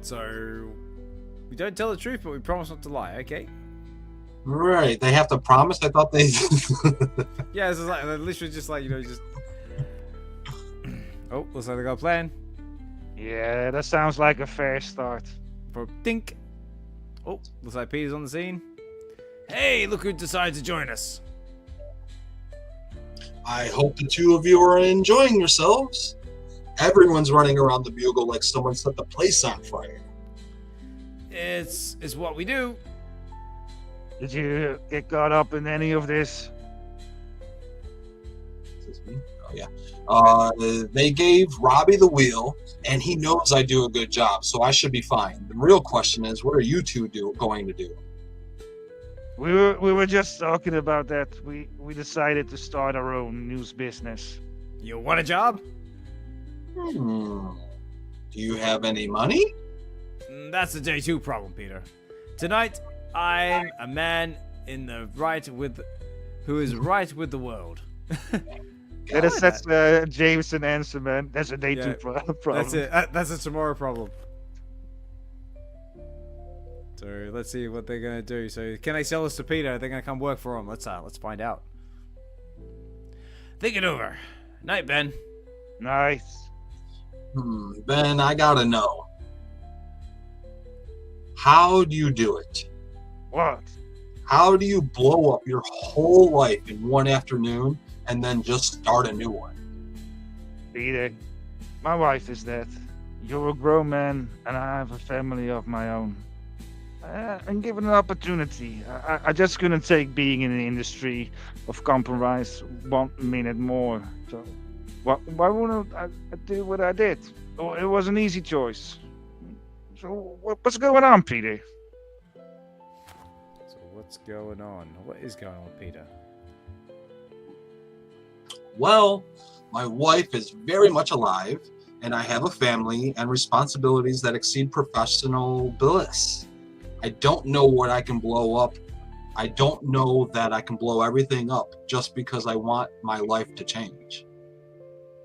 So we don't tell the truth, but we promise not to lie, okay? Right. They have to promise. I thought they. Yeah, it's like literally just like, just. Oh, looks like they got a plan. Yeah, that sounds like a fair start. For Dink. Oh, looks like Peter's on the scene. Hey, look who decided to join us. I hope the two of you are enjoying yourselves. Everyone's running around the bugle like someone set the place on fire. It's what we do. Did you get caught up in any of this? Is this me? Oh, yeah. They gave Robbie the wheel, and he knows I do a good job, so I should be fine. The real question is, what are you two going to do? We were just talking about that. We decided to start our own news business. You want a job? Do you have any money? That's the day two problem, Peter. Tonight, I'm a man in the who is right with the world. That's Jameson answer, man. That's a day two problem. That's it. That's a tomorrow problem. So let's see what they're gonna do. So can they sell us to Peter? They're gonna come work for him. Let's find out. Think it over. Night, Ben. Nice. Ben, I gotta know. How do you do it? What? How do you blow up your whole life in one afternoon and then just start a new one? Peter, my wife is dead. You're a grown man, and I have a family of my own. And given an opportunity, I just couldn't take being in the industry of compromise 1 minute more. So, why wouldn't I do what I did? Oh, it was an easy choice. So, what's going on, Peter? So what's going on? What is going on, Peter? Well, my wife is very much alive, and I have a family and responsibilities that exceed professional bliss. I don't know what I can blow up. I don't know that I can blow everything up just because I want my life to change.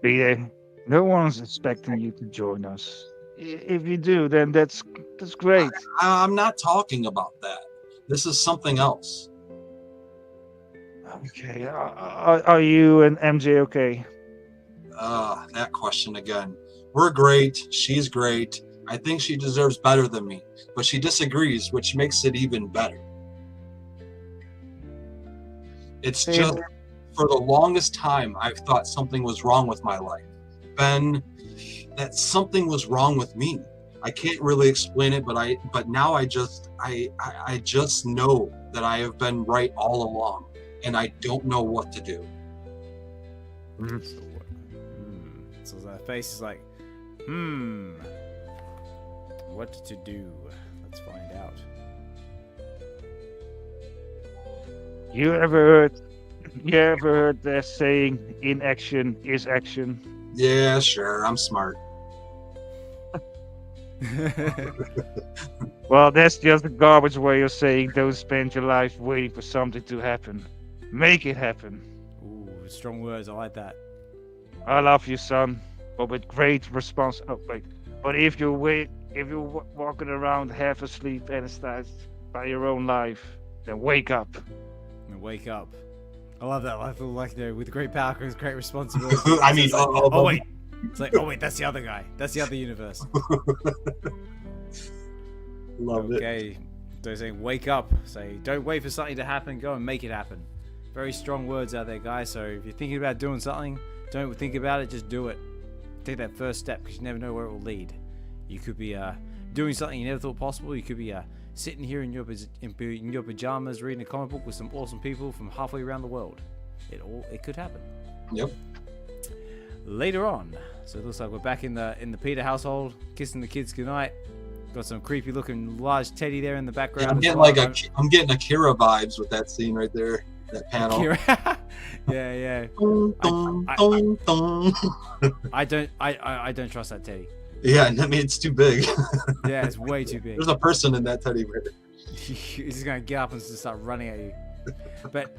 Peter, no one's expecting you to join us. If you do, then that's great. I'm not talking about that. This is something else. Okay, are you and MJ okay? That question again. We're great. She's great. I think she deserves better than me, but she disagrees, which makes it even better. It's just, for the longest time, I've thought something was wrong with my life. Ben, that something was wrong with me. I can't really explain it, but now I just know that I have been right all along, and I don't know what to do. So that face is like, what to do? Let's find out. You ever heard that saying, inaction is action? Yeah, sure, I'm smart. Well, that's just a garbage way of saying don't spend your life waiting for something to happen. Make it happen. Ooh, strong words. I like that. I love you, son, but with great response. Oh, wait. But if you're walking around half asleep and started by your own life, then wake up. And wake up. I love that. I feel like with great power comes great responsibility. I mean, like, oh wait. It's like, oh wait, that's the other guy. That's the other universe. Love it. Okay. So saying wake up. Say don't wait for something to happen. Go and make it happen. Very strong words out there, guys. So if you're thinking about doing something, don't think about it. Just do it. Take that first step because you never know where it will lead. You could be doing something you never thought possible. You could be sitting here in your pajamas reading a comic book with some awesome people from halfway around the world. It could happen. Yep. Later on, so it looks like we're back in the Peter household, kissing the kids goodnight. Got some creepy looking large teddy there in the background. Yeah, I'm getting Akira vibes with that scene right there, that panel. Yeah. I don't trust that teddy. Yeah, I mean it's too big. Yeah, it's way too big. There's a person in that teddy bear. He's just gonna get up and just start running at you. But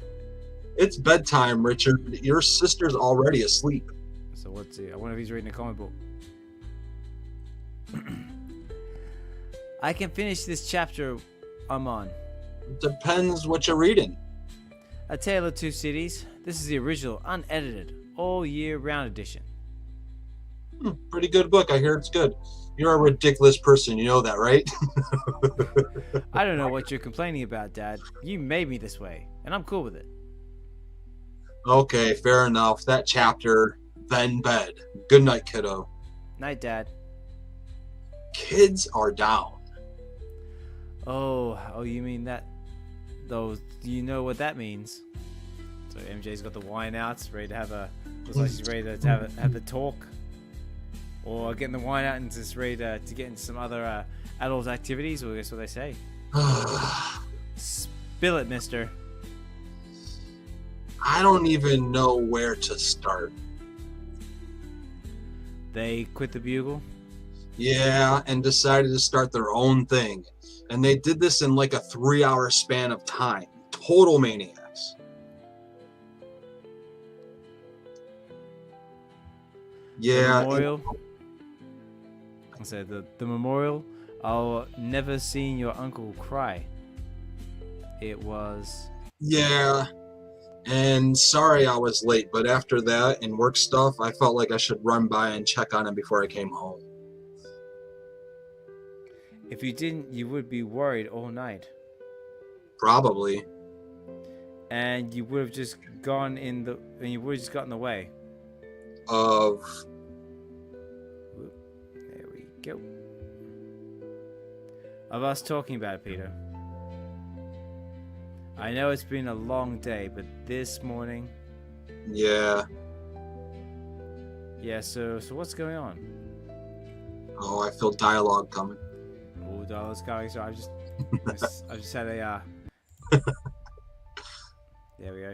it's bedtime, Richard. Your sister's already asleep. So let's see. I wonder if he's reading a comic book. I can finish this chapter I'm on. Depends what you're reading. A Tale of Two Cities. This is the original, unedited, all year round edition. Pretty good book. I hear it's good. You're a ridiculous person. You know that, right? I don't know what you're complaining about, Dad. You made me this way, and I'm cool with it. Okay, fair enough. That chapter, then bed. Good night, kiddo. Night, Dad. Kids are down. Oh, you mean that? Though, do you know what that means? So MJ's got the wine out, ready to have a. Looks like she's ready to have the talk, or getting the wine out and just ready to get into some other adult activities. Or guess what they say? Spill it, Mister. I don't even know where to start. They quit the Bugle. Yeah, and decided to start their own thing. And they did this in like a 3-hour span of time. Total maniacs. Yeah. The memorial. I said the memorial. I'll never seen your uncle cry. It was. Yeah. And sorry I was late, but after that and work stuff, I felt like I should run by and check on him before I came home. If you didn't, you would be worried all night. Probably. And you would have just gone in the. And you would have just got in the way. Of. There we go. Of us talking about it, Peter. I know it's been a long day, but this morning. Yeah. Yeah. So what's going on? Oh, I feel dialogue coming. Oh, dollars coming. So I just had a. There we go.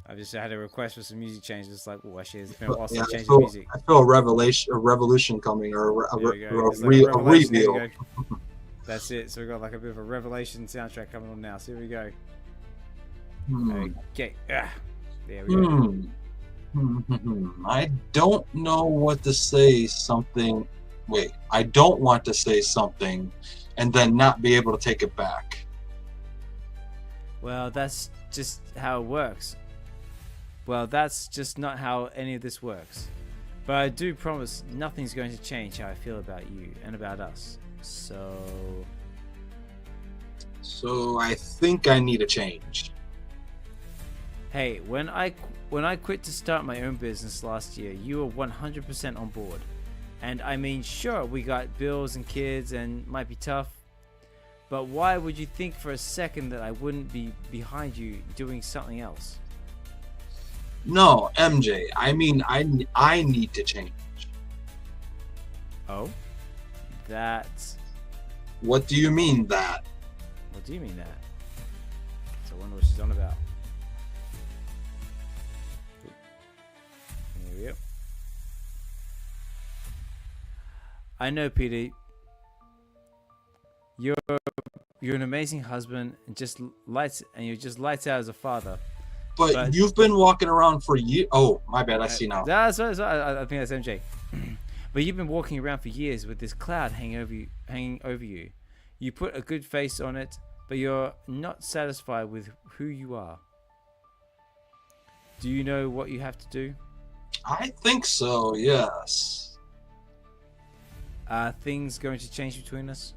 I just had a request for some music changes. It's like, oh, actually, it's been a while since I changed the music. I feel a revolution coming, or a revelation. reveal. There you go. That's it. So we got like a bit of a revelation soundtrack coming on now. So here we go. Okay. There we go. I don't know what to say. Wait, I don't want to say something and then not be able to take it back. Well, that's just how it works. Well, that's just not how any of this works. But I do promise nothing's going to change how I feel about you and about us. So I think I need a change. Hey, when I quit to start my own business last year, you were 100% on board. And I mean, sure, we got bills and kids and might be tough. But why would you think for a second that I wouldn't be behind you doing something else? No, MJ, I mean, I need to change. Oh? That's... What do you mean that? What do you mean that? So I wonder what she's on about. Here we go. I know, Peter. You're an amazing husband and you're just lights out as a father. But you've been walking around for years. Oh, my bad. I see now. I think that's MJ. But you've been walking around for years with this cloud hanging over you. You put a good face on it, but you're not satisfied with who you are. Do you know what you have to do? I think so, yes. Are things going to change between us?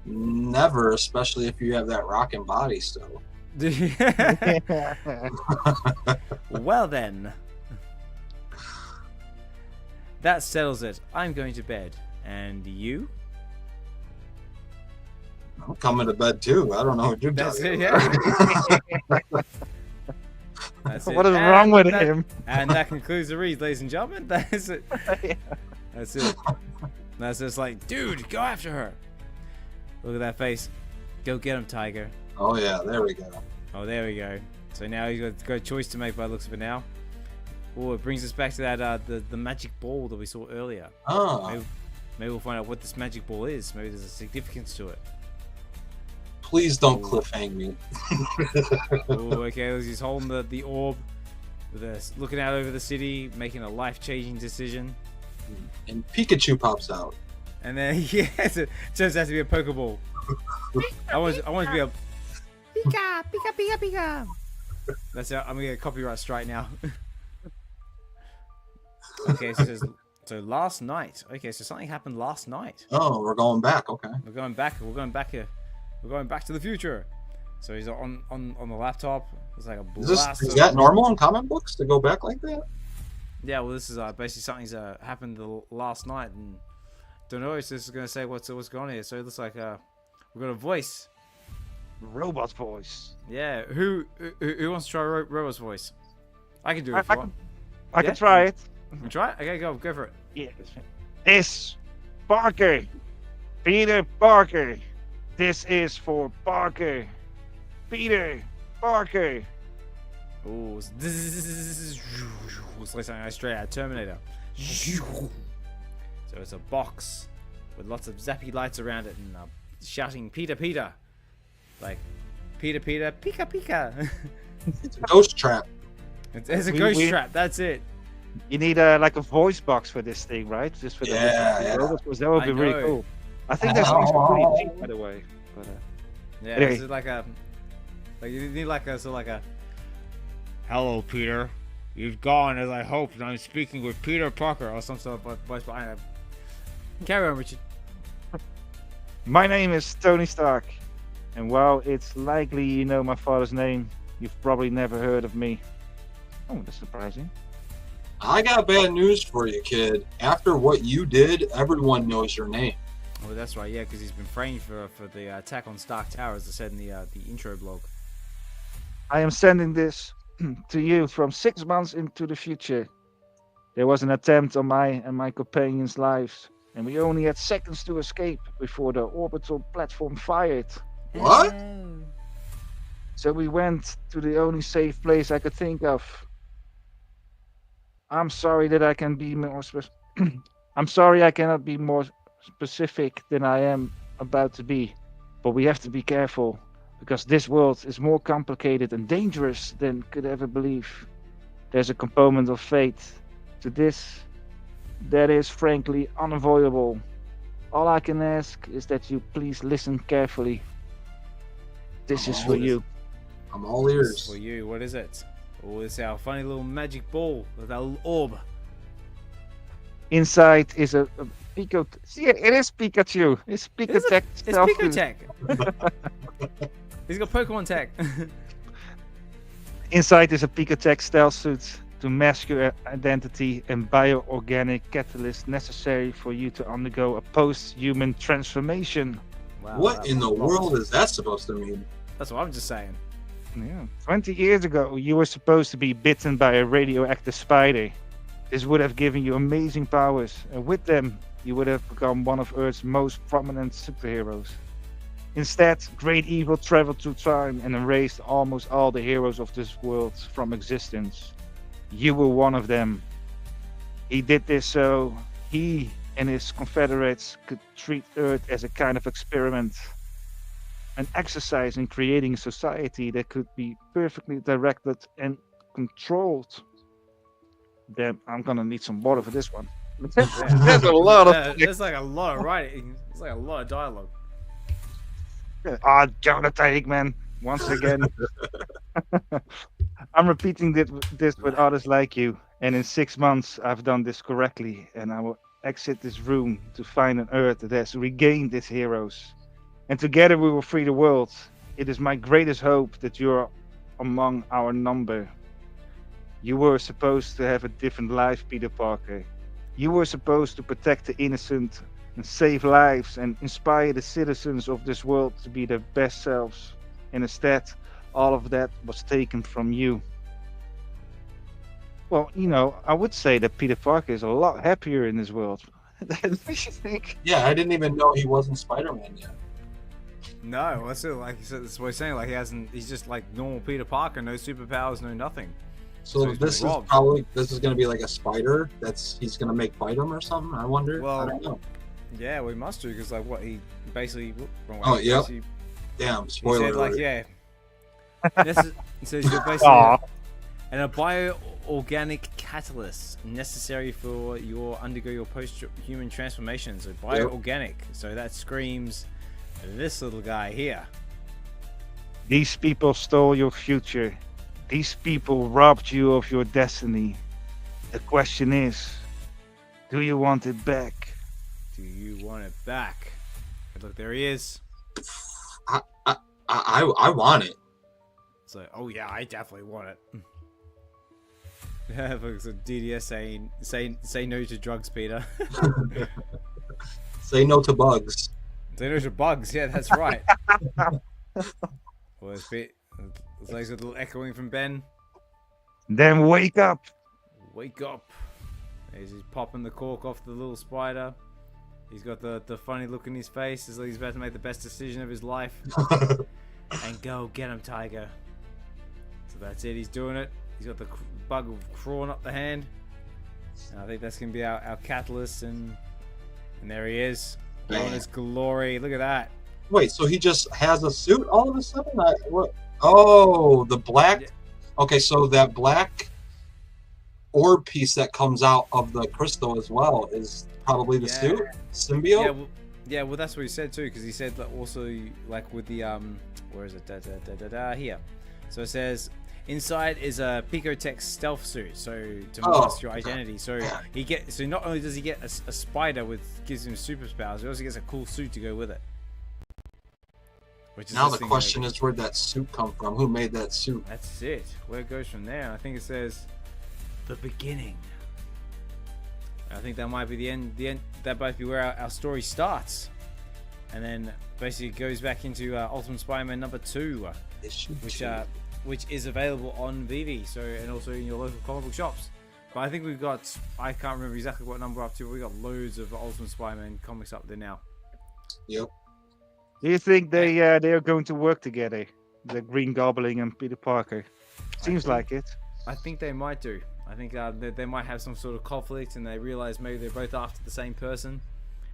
Never, especially if you have that rockin' body still. Well then. That settles it. I'm going to bed. And you? I'm coming to bed too. I don't know what you're That's talking it, about. yeah. That's it. What is wrong with him? And that concludes the read, ladies and gentlemen. That's it. That's it. That's just like, dude, go after her. Look at that face. Go get him, Tiger. Oh yeah, there we go. Oh, there we go. So now he's got a choice to make by the looks of it now. Oh, it brings us back to that the magic ball that we saw earlier. Oh. Maybe we'll find out what this magic ball is. Maybe there's a significance to it. Please don't cliffhang me. Oh, okay. He's holding the orb, with us looking out over the city, making a life-changing decision. And Pikachu pops out. And then it turns out to be a Pokeball. I want to be a Pika, Pika, Pika, Pika. That's it. I'm gonna get a copyright strike now. Okay, so, so last night. Okay, so something happened last night. Oh, we're going back. Okay. We're going back. We're going back here. We're going back to the future. So he's on the laptop. It's like a blast. Is that normal in comic books to go back like that? Yeah, well, this is basically something's happened last night, and don't know if this is gonna say what's going on here. So it looks like we've got a voice. Robot voice. Yeah, who wants to try Robo's voice? I can do it. I can try it. You try it? Okay, go for it. Yes. This Parker. Peter Parker. This is for Parker. Peter Parker. Oh, this is like something straight out of Terminator. So it's a box with lots of zappy lights around it and shouting Peter Peter. Like Peter Peter Pika Pika. It's a ghost trap. It's a ghost trap, that's it. You need like a voice box for this thing, right? Just for the robots, because that would be really cool. I think that's pretty cheap, by the way. But, yeah, anyway. This is like you need like a hello Peter, you've gone as I hoped, and I'm speaking with Peter Parker or some sort of voice behind him. Carry on, Richard. My name is Tony Stark, and while it's likely you know my father's name, you've probably never heard of me. Oh, that's surprising. I got bad news for you, kid. After what you did, everyone knows your name. Oh, that's right, yeah, because he's been framed for the attack on Stark Tower, as I said in the intro blog. I am sending this to you from 6 months into the future. There was an attempt on my and my companions' lives, and we only had seconds to escape before the orbital platform fired. What? So we went to the only safe place I could think of. I'm sorry that I can be more I'm sorry I cannot be more specific than I am about to be, but we have to be careful because this world is more complicated and dangerous than could ever believe. There's a component of fate to this that is frankly unavoidable. All I can ask is that you please listen carefully. This is for you. I'm all ears. For you, what is it? Oh, it's our funny little magic ball with our little orb. Inside is a Pico. See, it is Pikachu. It's Pikachu. It's Pikachu. He's got Pokemon tech. Inside is a Pikachu stealth suit to mask your identity and bio-organic catalyst necessary for you to undergo a post-human transformation. Wow, What in the world is that supposed to mean? That's what I'm just saying. Yeah. 20 years ago, you were supposed to be bitten by a radioactive spider. This would have given you amazing powers, and with them, you would have become one of Earth's most prominent superheroes. Instead, great evil traveled through time and erased almost all the heroes of this world from existence. You were one of them. He did this so he and his confederates could treat Earth as a kind of experiment. An exercise in creating a society that could be perfectly directed and controlled. Damn, I'm gonna need some water for this one. There's a lot of. There's like a lot of writing. There's like a lot of dialogue. Jonathan Hickman, once again. I'm repeating this with others like you, and in 6 months I've done this correctly, and I will exit this room to find an Earth that has regained its heroes. And together we will free the world. It is my greatest hope that you are among our number. You were supposed to have a different life, Peter Parker. You were supposed to protect the innocent and save lives and inspire the citizens of this world to be their best selves. And instead, all of that was taken from you. Well, you know, I would say that Peter Parker is a lot happier in this world. Than we should think. Yeah, I didn't even know he wasn't Spider-Man yet. No, that's it. Like that's what he's saying. Like he's just like normal Peter Parker, no superpowers, no nothing. So this is gonna be like a spider he's gonna make fight him or something. I wonder. Well, I don't know. Yeah, we must do because like what he basically. Wrong way, Oh, yep. basically- Damn, He spoiler said like alert. so you're basically a bio-organic catalyst necessary for your undergo your post-human transformation. So bio-organic. So that screams this little guy here. These people stole your future. These people robbed you of your destiny. The question is, Do you want it back? Do you want it back? And look, there he is. I want it. It's like, oh yeah, I definitely want it. Yeah, looks like DDS saying, say no to drugs, Peter. Say no to bugs. Say no to bugs. Yeah, that's right. Well, it's like a little echoing from Ben. Then wake up. Wake up. He's popping the cork off the little spider. He's got the funny look in his face as though he's about to make the best decision of his life. And go get him, Tiger. So that's it. He's doing it. He's got the bug crawling up the hand. And I think that's going to be our catalyst. And there he is. On his glory. Look at that. Wait, so he just has a suit all of a sudden? What? Oh, the black. Okay, so that black orb piece that comes out of the crystal as well is probably the suit symbiote. Yeah, well, that's what he said too, because he said that also, like with the where is it? Here. So it says inside is a Picotech stealth suit, so to mask your identity. So so not only does he get a spider with gives him superpowers, he also gets a cool suit to go with it. Which is now the question is, where'd that suit come from? Who made that suit? That's it. Where it goes from there? I think it says the beginning. I think that might be the end. That might be where our story starts, and then basically goes back into Ultimate Spider-Man #2, which is available on VeVe, so and also in your local comic book shops. But I think we've got, I can't remember exactly what number we're up to, but we got loads of Ultimate Spider-Man comics up there now. Yep. Do you think they are going to work together, the Green Goblin and Peter Parker? Seems like it. I think they might do. I think they might have some sort of conflict, and they realize maybe they're both after the same person,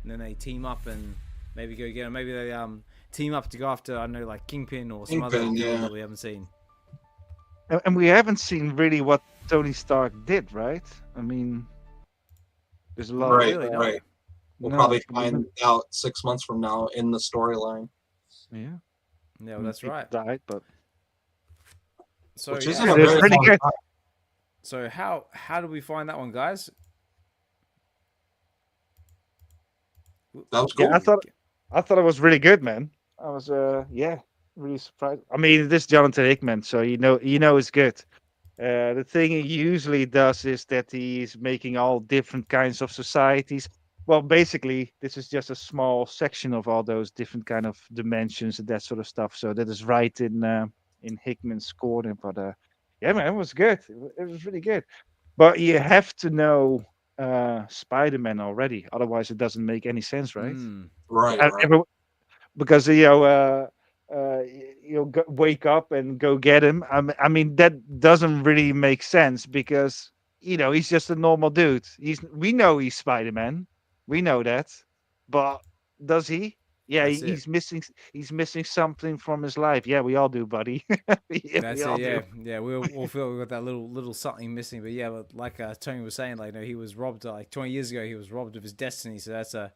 and then they team up and maybe go get him. Maybe they team up to go after, I don't know, like Kingpin or some other villain that we haven't seen. And we haven't seen really what Tony Stark did, right? I mean, there's a lot right. We'll probably find out 6 months from now in the storyline. Yeah, well, that's right. Died, but so which isn't a very pretty good. So how do we find that one, guys? That was cool. Yeah, I thought it was really good, man. I was really surprised. I mean, this is Jonathan Hickman, so you know it's good. The thing he usually does is that he's making all different kinds of societies. Well, basically, this is just a small section of all those different kind of dimensions and that sort of stuff. So that is right in Hickman's corner. But yeah, man, it was good. It was really good. But you have to know Spider-Man already, otherwise it doesn't make any sense, right? Right. Because wake up and go get him. I mean, that doesn't really make sense because he's just a normal dude. We know he's Spider-Man. We know that, but does he? Yeah, he's missing something from his life. Yeah, we all do, buddy. That's it. Yeah. We all feel we got that little something missing. But yeah, like Tony was saying, like he was robbed like 20 years ago. He was robbed of his destiny. So that's a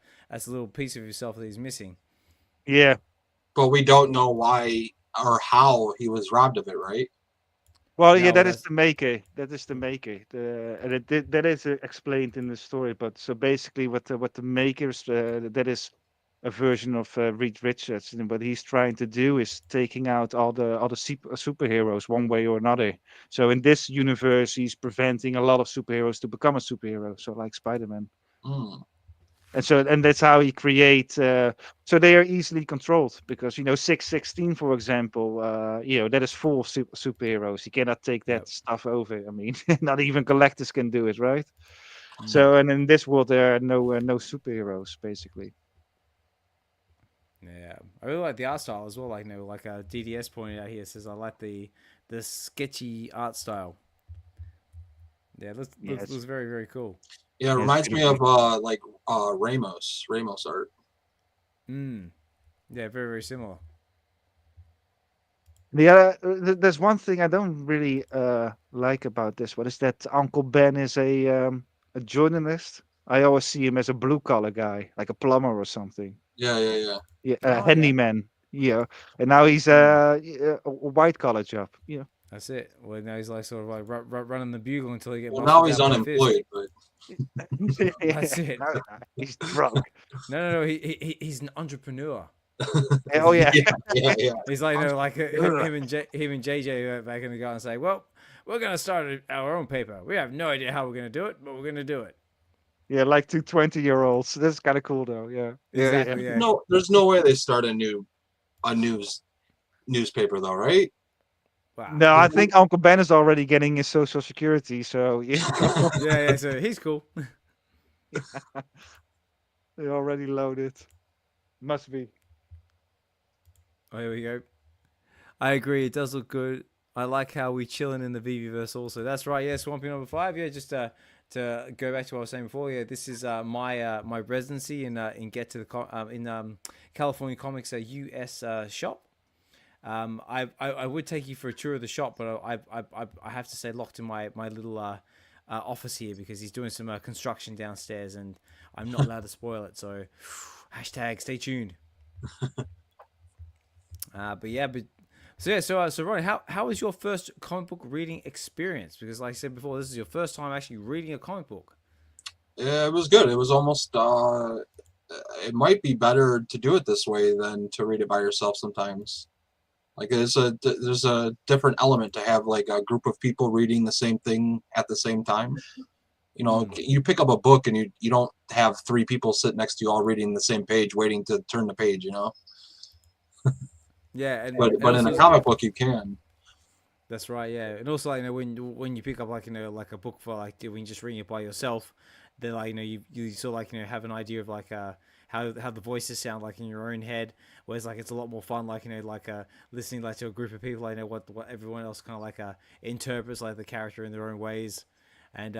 little piece of himself that he's missing. Yeah, but we don't know why or how he was robbed of it, right? Well, yeah, that is the maker. That is the maker. That is explained in the story. But so basically, what the makers that is a version of Reed Richards, and what he's trying to do is taking out all the superheroes one way or another. So in this universe, he's preventing a lot of superheroes to become a superhero. So like Spider-Man. And that's how he creates. So they are easily controlled because 616, for example, that is full of superheroes. You cannot take that stuff over. I mean, not even collectors can do it, right? So, and in this world, there are no superheroes, basically. Yeah, I really like the art style as well. Like DDS pointed out here, says I like the sketchy art style. Yeah, looks very, very cool. Yeah, it reminds me of Ramos art. Yeah, very, very similar. There's one thing I don't really like about this. What is that? Uncle Ben is a journalist. I always see him as a blue collar guy, like a plumber or something. Yeah. A handyman. Yeah, and now he's a white collar job. Yeah. That's it. Well, now he's like sort of like running the bugle until he gets. Well, now he's unemployed, but That's it. No, he's drunk. No. He's an entrepreneur. Oh yeah. Yeah. He's like, like him and JJ back in the garden say, well, we're gonna start our own paper. We have no idea how we're gonna do it, but we're gonna do it. Yeah, like two 20-year-olds. That's kind of cool though. Yeah. Exactly. Yeah. No, there's no way they start a newspaper though, right? Wow. No, I think Uncle Ben is already getting his Social Security, so Yeah. So he's cool. they already loaded. Must be. Oh, here we go. I agree. It does look good. I like how we chilling in the VeVeverse also. That's right. Yeah, Swampy number 5. Yeah, just to go back to what I was saying before. Yeah, this is my residency in California Comics US shop. I would take you for a tour of the shop, but I have to say locked in my little office here because he's doing some construction downstairs and I'm not allowed to spoil it. So hashtag stay tuned. So Ronnie, how was your first comic book reading experience? Because like I said before, this is your first time actually reading a comic book. Yeah, it was good. It was almost it might be better to do it this way than to read it by yourself sometimes. Like there's a different element to have like a group of people reading the same thing at the same time. You know, you pick up a book and you don't have 3 people sitting next to you all reading the same page waiting to turn the page, you know. Yeah, but in a comic book you can. That's right, yeah. And also, like, when you pick up like like a book for like when you're just reading it by yourself, then like you sort of like have an idea of like how the voices sound like in your own head. Whereas like it's a lot more fun like listening like to a group of people. Like what everyone else kind of like interprets like the character in their own ways, and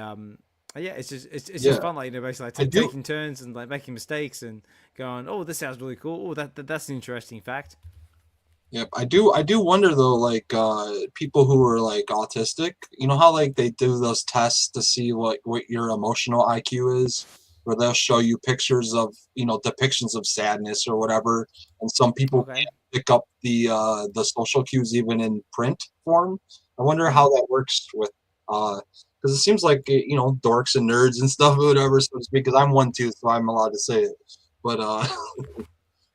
yeah, it's just fun like basically like taking turns and like making mistakes and going, oh, this sounds really cool. Oh, that's an interesting fact. Yep, I do wonder though, like people who are like autistic, you know how like they do those tests to see what your emotional IQ is, where they'll show you pictures of depictions of sadness or whatever, and some people can't pick up the social cues even in print form. I wonder how that works with because it seems like dorks and nerds and stuff or whatever, so to speak. Because I'm one too, so I'm allowed to say it, but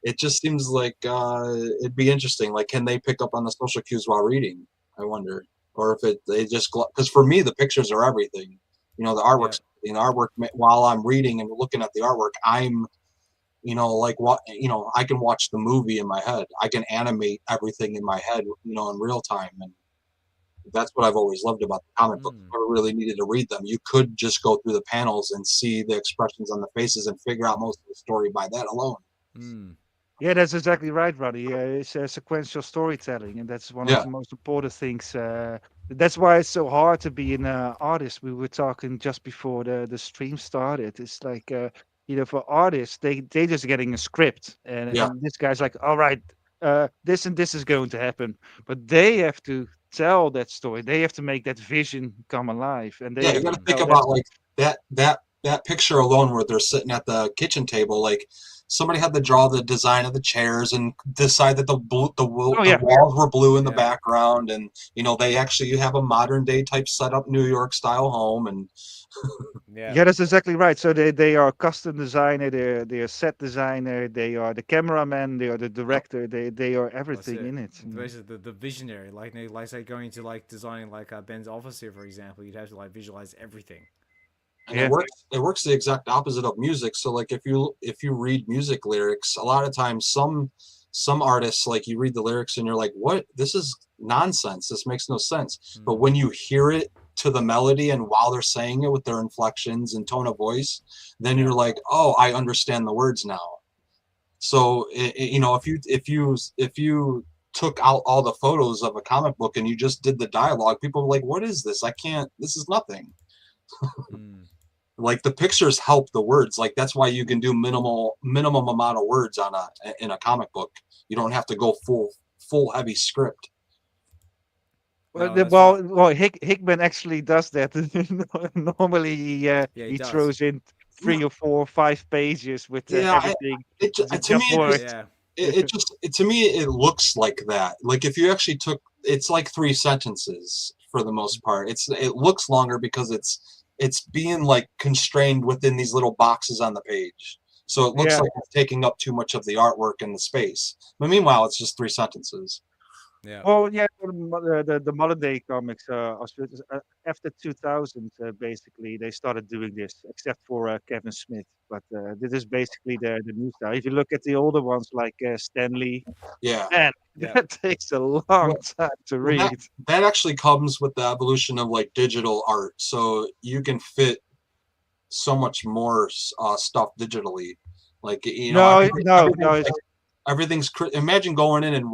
it just seems like it'd be interesting. Like, can they pick up on the social cues while reading? I wonder, or if they just because for me the pictures are everything. The artwork. The artwork while I'm reading and looking at the artwork, I'm, like what I can watch the movie in my head. I can animate everything in my head, in real time, and that's what I've always loved about the comic book. You never really needed to read them. You could just go through the panels and see the expressions on the faces and figure out most of the story by that alone. Yeah, that's exactly right, Roddy. It's sequential storytelling, and that's one of the most important things. That's why it's so hard to be an artist. We were talking just before the stream started. It's like, for artists, they just getting a script, and this guy's like, all right, this and this is going to happen, but they have to tell that story. They have to make that vision come alive, and they you got to think about like that picture alone, where they're sitting at the kitchen table, like. Somebody had to draw the design of the chairs and decide that the walls were blue in the background, and they actually have a modern day type setup, New York style home, and that's exactly right. So they are custom designer, they're set designer, they are the cameraman, they are the director, they are everything in it. Basically, the visionary, like say going to like designing like Ben's office here, for example, you'd have to like visualize everything. And it works the exact opposite of music. So like if you read music lyrics, a lot of times some artists, like, you read the lyrics and you're like, what? This is nonsense. This makes no sense. But when you hear it to the melody and while they're saying it with their inflections and tone of voice, then you're like, oh, I understand the words now. So if you took out all the photos of a comic book and you just did the dialogue, people are like, what is this? This is nothing. Like, the pictures help the words. Like, that's why you can do minimum amount of words in a comic book. You don't have to go full heavy script. Well, Hickman actually does that. Normally, he throws in 3 or 4 or 5 pages with everything. To me, it looks like that. Like, if you actually it's like 3 sentences for the most part. It looks longer because it's it's being like constrained within these little boxes on the page. So it looks Yeah. like it's taking up too much of the artwork and the space. But meanwhile, it's just 3 sentences. Yeah. Well, yeah, the modern day comics after 2000, basically they started doing this, except for Kevin Smith. But this is basically the new style. If you look at the older ones like Stanley, Yeah. man, Yeah. that takes a long time to Well, read. that actually comes with the evolution of like digital art. So you can fit so much more stuff digitally. Like, you know, No, no, no. everything's imagine going in and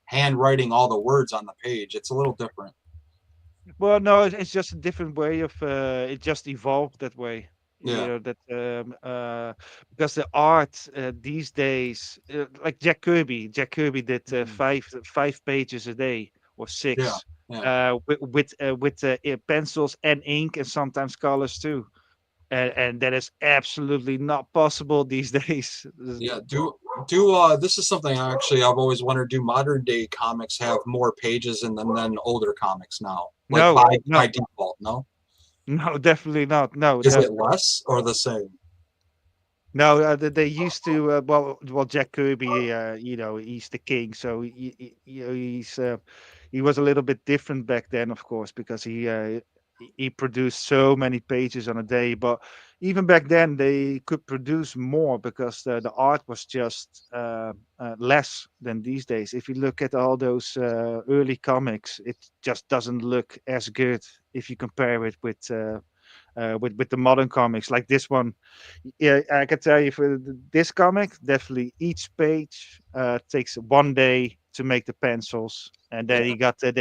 handwriting all the words on the page. It's a little different. Well, no, it's just a different way of. It just evolved that way. You Yeah. know that because the art these days, like Jack Kirby did five pages a day or Yeah. 6, Yeah. with pencils and ink and sometimes colors too, and that is absolutely not possible these days. Yeah. This is something I've always wondered, do modern day comics have more pages in them than older comics now? Like No, by no, default, no? no, definitely not. No, Is no. it less or the same? No, they used to. Well, Jack Kirby. You know, he's the king, so you know, he was a little bit different back then, of course, because he produced so many pages on a day. But even back then, they could produce more because the art was just less than these days. If you look at all those early comics, it just doesn't look as good if you compare it with the modern comics like this one. Yeah, I can tell you for this comic, definitely each page takes 1 day to make the pencils, and then Yeah. he got the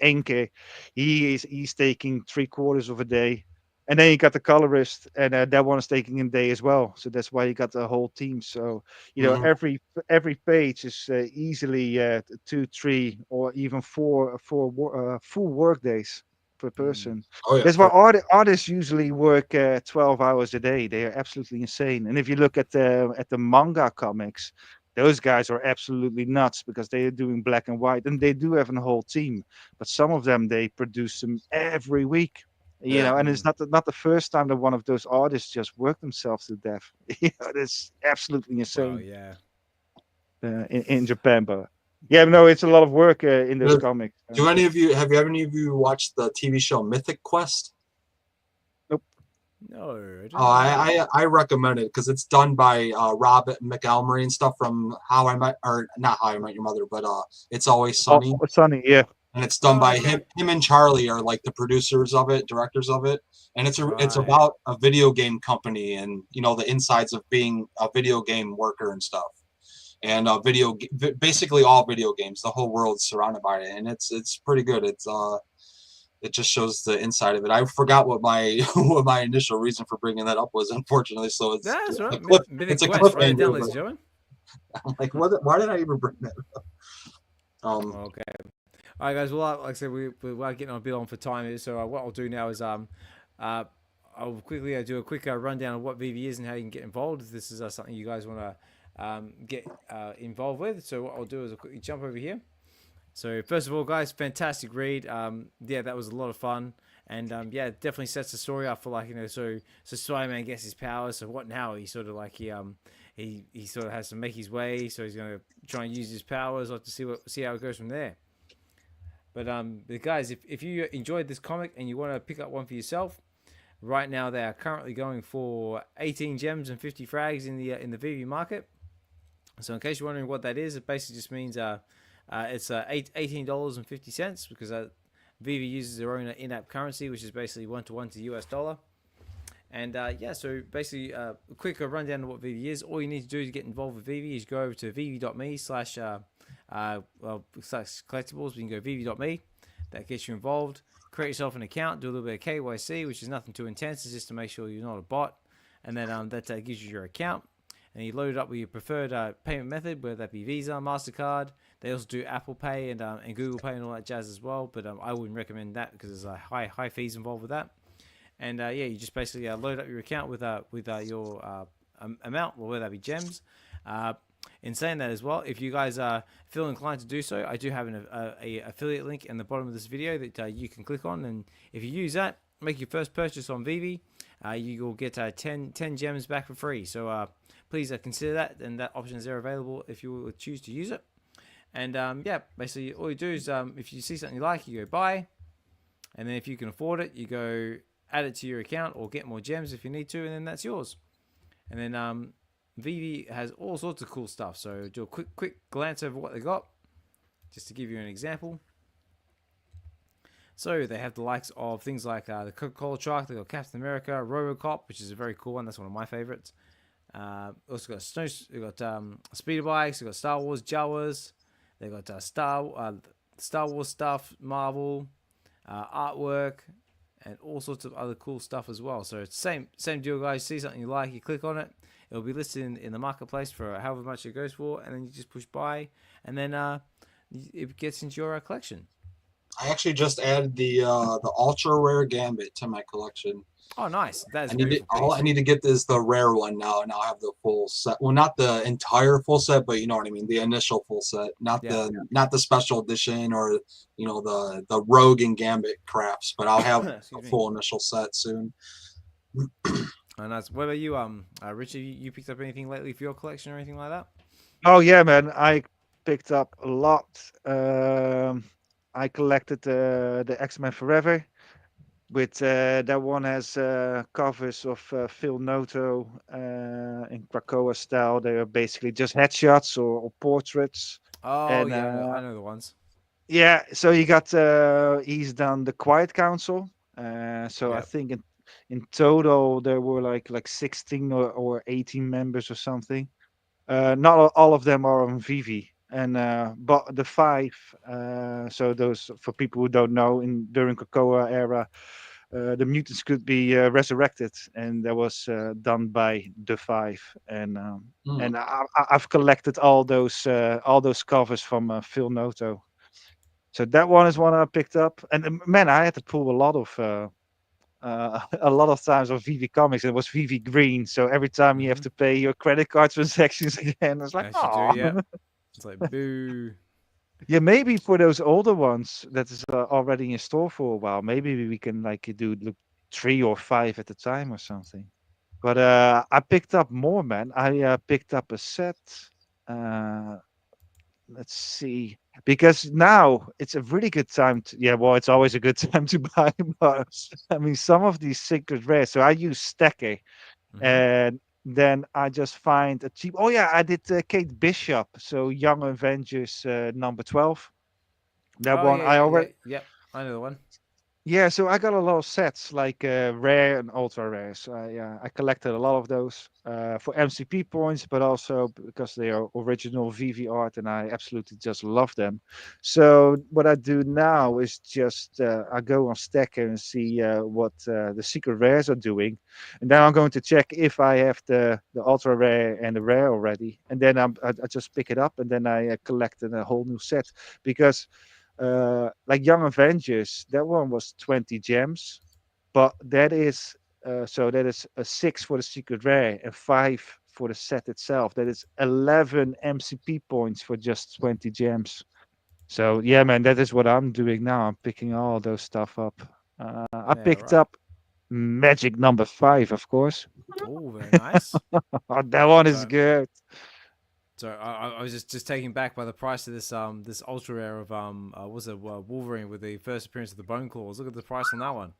inker. He's taking 3/4 of a day, and then you got the colorist, and that one is taking a day as well. So that's why you got the whole team. So Mhm. every page is easily 2, 3, or even four full work days per person. Oh yeah. That's why artists usually work 12 hours a day. They are absolutely insane. And if you look at the manga comics, those guys are absolutely nuts because they are doing black and white, and they do have a whole team. But some of them they produce them every week. You Yeah. know, and it's not the first time that one of those artists just work themselves to death. You know, it's absolutely Wow. insane Yeah. in Japan. But yeah, no, it's a lot of work in those Do comics. any of you watched the TV show Mythic Quest? Nope. No, I Oh, don't know. I recommend it because it's done by Robert McElmurray and stuff from How I Met, or not How I Met Your Mother, but It's Always Oh, Sunny, Sunny, yeah. and it's done Oh, by okay. him and Charlie are like the producers of it, directors of it, and it's Right. about a video game company and you know the insides of being a video game worker and stuff, and basically all video games. The whole world's surrounded by it, and it's pretty good. It just shows the inside of it. I forgot what my what my initial reason for bringing that up was, unfortunately. So That's a right. clip. Mythic It's a Quest. Write it down, cliffhanger. ladies But and gentlemen. I'm like, why did I even bring that up? Okay. All right, guys. Well, like I said, we're getting on a bit on for time here. So what I'll do now is I'll quickly do a quick rundown of what VeVe is and how you can get involved. If this is something you guys want to get involved with. So what I'll do is I'll quickly jump over here. So first of all, guys, fantastic read. Yeah, that was a lot of fun, and yeah, it definitely sets the story up for like so Spider-Man gets his powers. So what now? He sort of like he sort of has to make his way. So he's gonna try and use his powers, like to see how it goes from there. But guys, if you enjoyed this comic and you want to pick up one for yourself, right now they are currently going for 18 gems and 50 frags in the VeVe market. So in case you're wondering what that is, it basically just means it's $18.50 because VeVe uses their own in-app currency, which is basically 1-to-1 to US dollar. And yeah, so basically a quick rundown of what VeVe is. All you need to do to get involved with VeVe is go over to veve.me/collectibles. You can go veve.me. That gets you involved. Create yourself an account, do a little bit of KYC, which is nothing too intense. It's just to make sure you're not a bot. And then that gives you your account. And you load it up with your preferred payment method, whether that be Visa, MasterCard. They also do Apple Pay and Google Pay and all that jazz as well. But I wouldn't recommend that because there's high fees involved with that. And yeah, you just basically load up your account with your amount, or whether that be gems. In saying that as well, if you guys feel inclined to do so, I do have a affiliate link in the bottom of this video that you can click on, and if you use that, make your first purchase on VeVe, you will get 10 gems back for free. So please consider that, and that option is there available if you choose to use it. And yeah, basically all you do is if you see something you like, you go buy, and then if you can afford it, you go add it to your account or get more gems if you need to, and then that's yours. And then VeVe has all sorts of cool stuff. So do a quick glance over what they got, just to give you an example. So they have the likes of things like the Coca-Cola truck. They got Captain America, RoboCop, which is a very cool one. That's one of my favorites. Also got they got speeder bikes. They got Star Wars Jawas. They got Star Wars stuff, Marvel, artwork, and all sorts of other cool stuff as well. So it's same deal, guys. See something you like, you click on it. It'll be listed in the marketplace for however much it goes for, and then you just push buy, and then it gets into your collection. I actually just added the ultra rare Gambit to my collection. Oh, nice! That's all I need to get is the rare one now, and I'll have the full set. Well, not the entire full set, but you know what I mean, the initial full set, not the special edition or the Rogue and Gambit craps. But I'll have a full initial set soon. And that's what about you, Richard? You picked up anything lately for your collection or anything like that? Oh yeah, man, I picked up a lot. I collected the X-Men Forever. With that one has covers of Phil Noto in Krakoa style. They are basically just headshots or portraits. Oh, and, yeah, I know the ones. Yeah, so you got he's done the Quiet Council. So I think in total there were like 16 or 18 members or something. Not all of them are on VeVe. And but the 5, so those for people who don't know, during Krakoa era, the mutants could be resurrected, and that was done by the 5. And I've collected all those covers from Phil Noto. So that one is one I picked up, and man, I had to pull a lot of times on VeVe Comics. It was VeVe Green, so every time you have to pay your credit card transactions again, it's like, oh. Yeah. It's like, boo. Yeah, maybe for those older ones that is already in store for a while, maybe we can do 3 or 5 at a time or something. But I picked up more, man. I picked up a set. Let's see, because now it's a really good time to. Yeah, well, it's always a good time to buy. But I mean, some of these secret rares. So I use Stacker, and then I just find a cheap. Oh yeah, I did Kate Bishop. So Young Avengers number 12. That one I already. Yeah, I know the one. Yeah, so I got a lot of sets like rare and ultra rares. I collected a lot of those for MCP points, but also because they are original VeVe art, and I absolutely just love them. So what I do now is just I go on Stacker and see what the secret rares are doing, and then I'm going to check if I have the ultra rare and the rare already, and then I just pick it up, and then I collect a whole new set because. Like Young Avengers, that one was 20 gems, but that is that is a 6 for the secret rare and 5 for the set itself. That is 11 MCP points for just 20 gems. So yeah, man, that is what I'm doing now. I'm picking all those stuff up. I picked up Magic number 5, of course. Oh, very nice. That one is good. So I was just taken back by the price of this ultra rare of Wolverine with the first appearance of the Bone Claws. Look at the price on that one.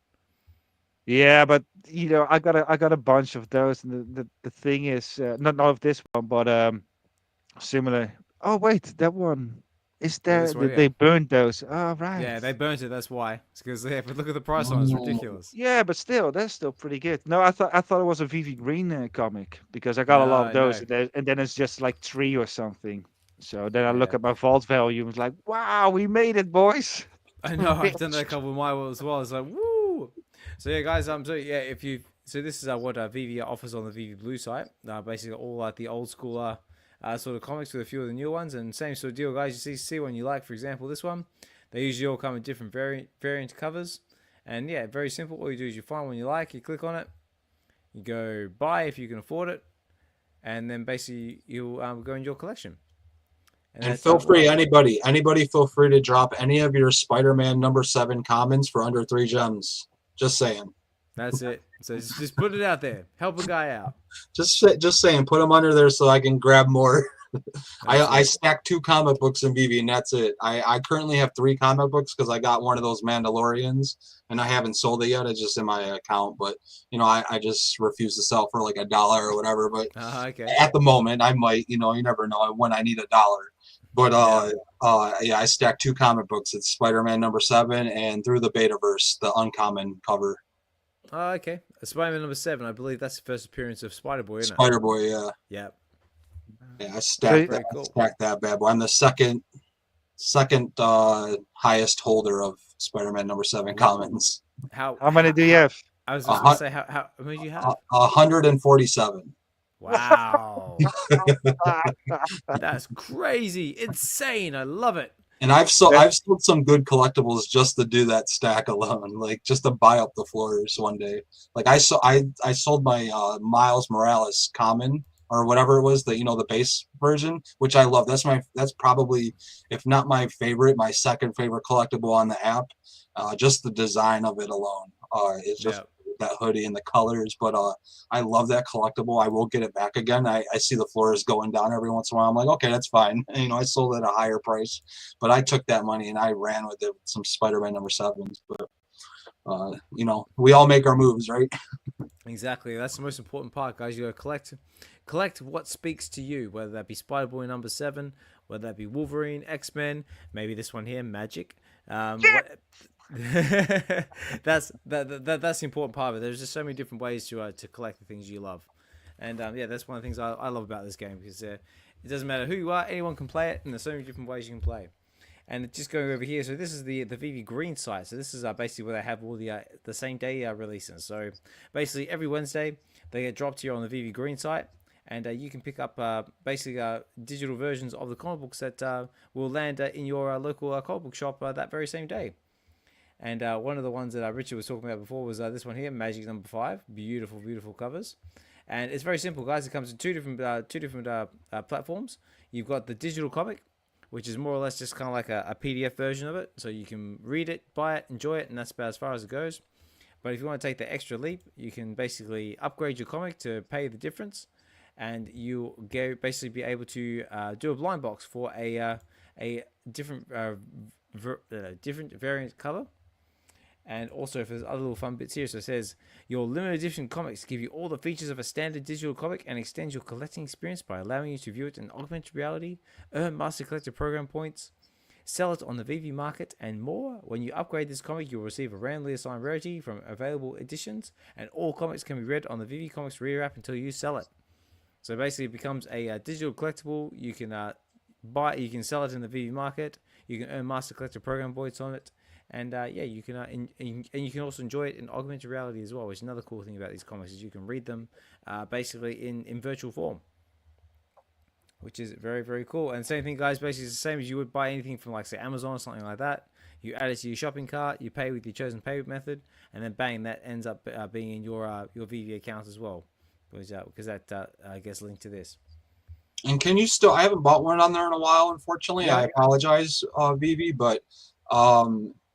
Yeah, but I got a bunch of those, and the thing is not of this one, but similar. Oh wait, that one is there. They burned those. Oh right. Yeah, they burnt it. That's why. It's because but look at the price on it. It's ridiculous. Yeah, but still, that's still pretty good. No, I thought it was a VeVe Green comic because I got a lot of those, and then it's just like 3 or something. So then I look at my vault value and it's like, wow, we made it, boys. I know. I've done that a couple of my as well. It's like, woo. So yeah, guys. So this is what VeVe offers on the VeVe Blue site. Basically all like the old school sort of comics with a few of the new ones, and same sort of deal, guys. You see one you like, for example, this one. They usually all come in different variant covers, and yeah, very simple. All you do is you find one you like, you click on it, you go buy if you can afford it, and then basically you'll go in your collection. And feel free, anybody feel free to drop any of your Spider-Man number 7 commons for under 3 gems. Just saying. That's it. So just put it out there. Help a guy out. Just saying. Put them under there so I can grab more. I Absolutely. stacked 2 comic books in VeVe, and that's it. I currently have 3 comic books because I got one of those Mandalorians, and I haven't sold it yet. It's just in my account, but you know, I just refuse to sell for like $1 or whatever. But Okay. at the moment, I might. You know, you never know when I need $1. But yeah, I stacked 2 comic books. It's Spider-Man #7 and Through the Betaverse, the uncommon cover. Oh, okay. Spider-Man #7. I believe that's the first appearance of Spider-Boy, isn't it? Spider-Boy, yeah. Yep. Yeah, I stacked Very that. cool. Stacked that bad boy. I'm the second highest holder of Spider-Man #7 comics. How many do you have? I was just gonna say how many do you have? 147. Wow. That's crazy. Insane. I love it. And I've sold some good collectibles just to do that stack alone, like just to buy up the floors one day. Like I sold my Miles Morales common or whatever it was, the base version, which I love. That's probably, if not my favorite, my second favorite collectible on the app. Just the design of it alone. It's just that hoodie and the colors. But I love that collectible. I will get it back again. I see the floors going down every once in a while. I'm like, okay, that's fine. And, I sold it at a higher price, but I took that money and I ran with it with some Spider-Man #7s. But we all make our moves, right? Exactly. That's the most important part, guys. You gotta collect what speaks to you, whether that be Spider-Boy #7, whether that be Wolverine, X-Men, maybe this one here, Magic. That's the important part of it. There's just so many different ways to collect the things you love, and yeah, that's one of the things I love about this game, because it doesn't matter who you are, anyone can play it, and there's so many different ways you can play. And just going over here, so this is the VeVe Green site. So this is basically where they have all the same day releases. So basically every Wednesday they get dropped here on the VeVe Green site, and you can pick up basically digital versions of the comic books that will land in your local comic book shop that very same day. And one of the ones that Richard was talking about before was this one here, Magic #5. Beautiful, beautiful covers. And it's very simple, guys. It comes in two different platforms. You've got the digital comic, which is more or less just kind of like a PDF version of it. So you can read it, buy it, enjoy it, and that's about as far as it goes. But if you want to take the extra leap, you can basically upgrade your comic to pay the difference, and you'll basically be able to do a blind box for a different different variant cover. And also, if there's other little fun bits here, so it says your limited edition comics give you all the features of a standard digital comic and extend your collecting experience by allowing you to view it in augmented reality, earn Master Collector program points, sell it on the VeVe market, and more. When you upgrade this comic, you'll receive a randomly assigned rarity from available editions, and all comics can be read on the VeVe Comics reader app until you sell it. So basically, it becomes a digital collectible. You can you can sell it in the VeVe market. You can earn Master Collector program points on it. And yeah, you can and you can also enjoy it in augmented reality as well, which is another cool thing about these comics, is you can read them basically in virtual form, which is very, very cool. And same thing, guys, basically it's the same as you would buy anything from, like, say, Amazon or something like that. You add it to your shopping cart, you pay with your chosen payment method, and then bang, that ends up being in your VeVe account as well, because that gets linked to this. And can you still? I haven't bought one on there in a while, unfortunately. Yeah. I apologize, VeVe, but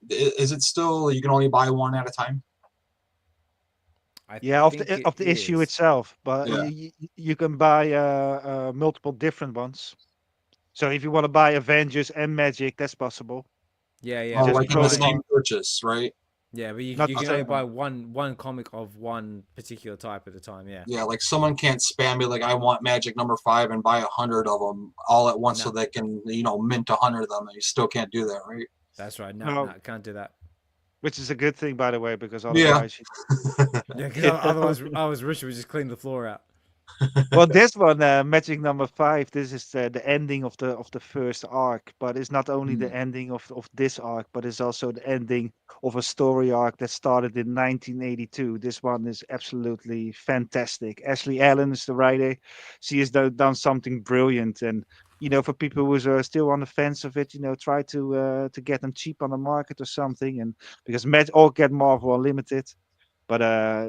is it still, you can only buy one at a time? Of the issue itself, but Yeah. you can buy multiple different ones. So if you want to buy Avengers and Magic, that's possible. Yeah. Oh, like in the same purchase, right? Yeah, but you can only buy one comic of one particular type at a time. Yeah. Yeah, like someone can't spam me like I want Magic #5 and buy 100 of them all at once, so they can mint 100 of them. And you still can't do that, right? That's right. No, can't do that. Which is a good thing, by the way, because otherwise, otherwise Richard would just clean the floor out. Well, this one, Magic #5, this is the ending of the first arc, but it's not only the ending of this arc, but it's also the ending of a story arc that started in 1982. This one is absolutely fantastic. Ashley Allen is the writer. She has done something brilliant, and for people who are still on the fence of it, try to get them cheap on the market or something, and because get Marvel Unlimited. But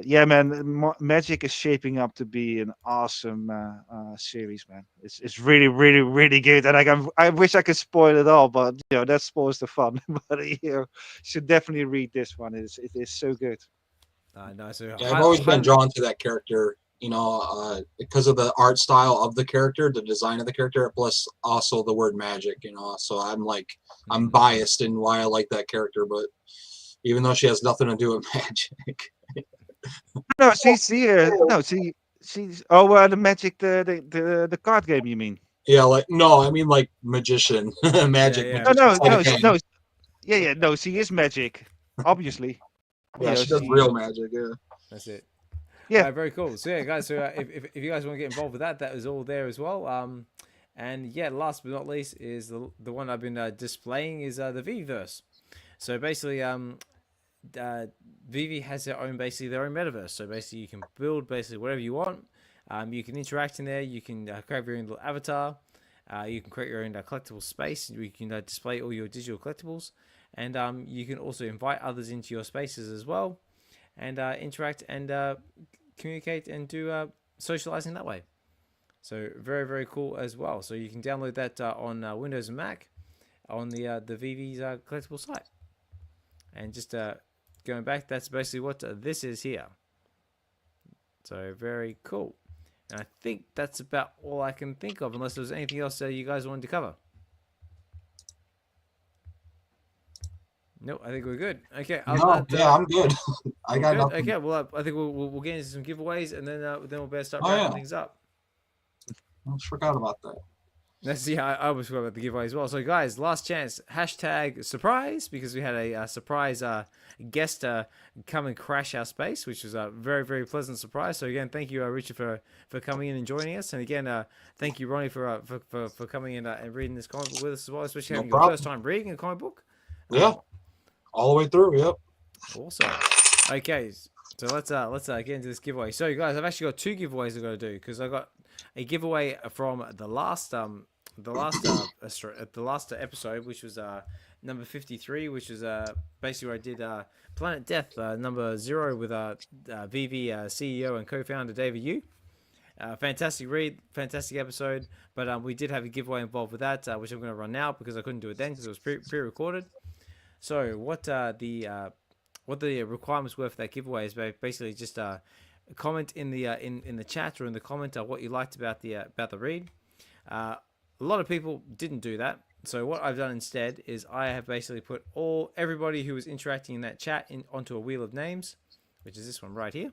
yeah, man, Magic is shaping up to be an awesome series, man. It's really, really, really good, and I wish I could spoil it all, but that spoils the fun. But you should definitely read this one. It is so good. No, so Yeah, I've always been drawn to that character, because of the art style of the character, the design of the character, plus also the word magic, So I'm biased in why I like that character, but even though she has nothing to do with magic. No, she's the magic, the card game. You mean? Yeah, no, I mean magician, magic. Yeah. No. Yeah. No, she is magic, obviously. Yeah, she does real magic. Yeah, that's it. Yeah. Very cool. So yeah, guys. So if you guys want to get involved with that is all there as well. And yeah, last but not least is the one I've been displaying is the VeVeverse. So basically, VeVe has their own metaverse. So basically, you can build whatever you want. You can interact in there. You can create your own little avatar. You can create your own collectible space. You can display all your digital collectibles, and you can also invite others into your spaces as well, and interact and communicate and do socializing that way. So very, very cool as well. So you can download that on Windows and Mac on the VeVe's collectible site. And just going back, that's basically what this is here. So very cool. And I think that's about all I can think of, unless there's anything else you guys wanted to cover. Nope, I think we're good. Okay. I'm good. I got nothing. Okay, well, I think we'll get into some giveaways, and then we'll better start wrapping things up. I just forgot about that. I almost forgot about the giveaway as well. So, guys, last chance, #surprise, because we had a surprise guest come and crash our space, which was a very, very pleasant surprise. So, again, thank you, Richard, for coming in and joining us. And, again, thank you, Ronnie, for coming in and reading this comic book with us as well, especially having your first time reading a comic book. Yeah, all the way through, yep. Awesome. Okay, so let's get into this giveaway. So, guys, I've actually got 2 giveaways I've got to do, because I got a giveaway from the last episode, which was number 53, which was basically where I did Planet Death number 0 with VeVe CEO and co-founder David Yu. Fantastic read, fantastic episode, but we did have a giveaway involved with that, which I'm going to run now because I couldn't do it then because it was pre-recorded. So what the requirements were for that giveaway is basically just comment in the chat or in the comment what you liked about the read. A lot of people didn't do that, so what I've done instead is I have basically put everybody who was interacting in that chat onto a wheel of names, which is this one right here.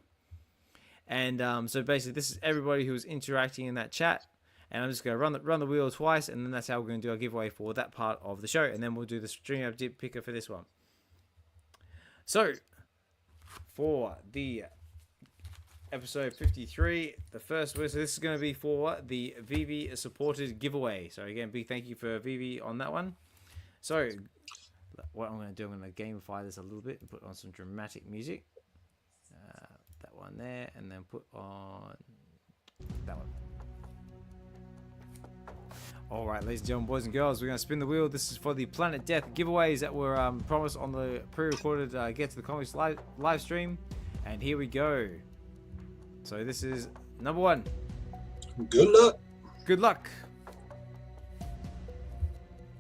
And so basically this is everybody who was interacting in that chat, and I'm just going to run the wheel twice, and then that's how we're going to do our giveaway for that part of the show, and then we'll do the string up dip picker for this one. So for the episode 53, the first word, so this is going to be for the VeVe supported giveaway. So again, big thank you for VeVe on that one. So what I'm going to do, I'm going to gamify this a little bit and put on some dramatic music. That one there, and then put on that one. Alright, ladies and gentlemen, boys and girls, we're going to spin the wheel. This is for the Planet Death giveaways that were promised on the pre-recorded Get to the Comics live stream. And here we go. So this is number 1. Good luck. Good luck.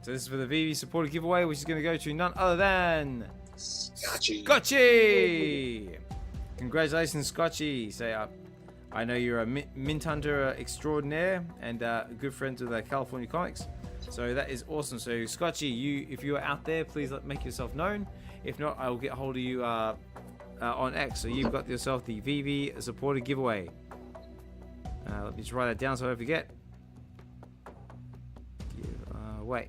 So this is for the VeVe supported giveaway, which is going to go to none other than Scotchy. Congratulations, Scotchy. I know you're a mint hunter extraordinaire and good friends with California Comics. So that is awesome. So Scotchy, if you are out there, please make yourself known. If not, I will get hold of you on X. So you've got yourself the VeVe supported giveaway. Let me just write that down so I don't forget. Wait.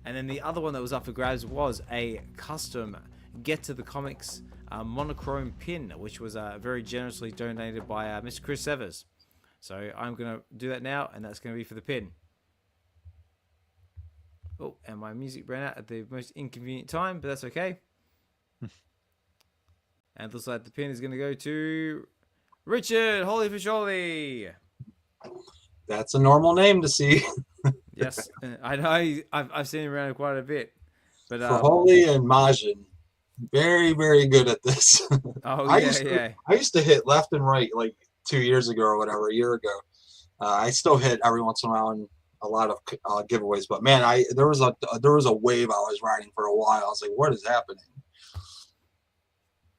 And then the other one that was up for grabs was a custom Get to the Comics monochrome pin, which was very generously donated by Mr. Chris Severs. So I'm going to do that now, and that's going to be for the pin. Oh, and my music ran out at the most inconvenient time, but that's okay. And it looks like the pin is going to go to Richard Holy Fisholi. That's a normal name to see. Yes, I know. I've seen him around quite a bit. But Holy and Majin, very, very good at this. Oh, I used to hit left and right like 2 years ago or whatever, a year ago. I still hit every once in a while in a lot of giveaways, but man, there was a wave I was riding for a while. I was like, what is happening?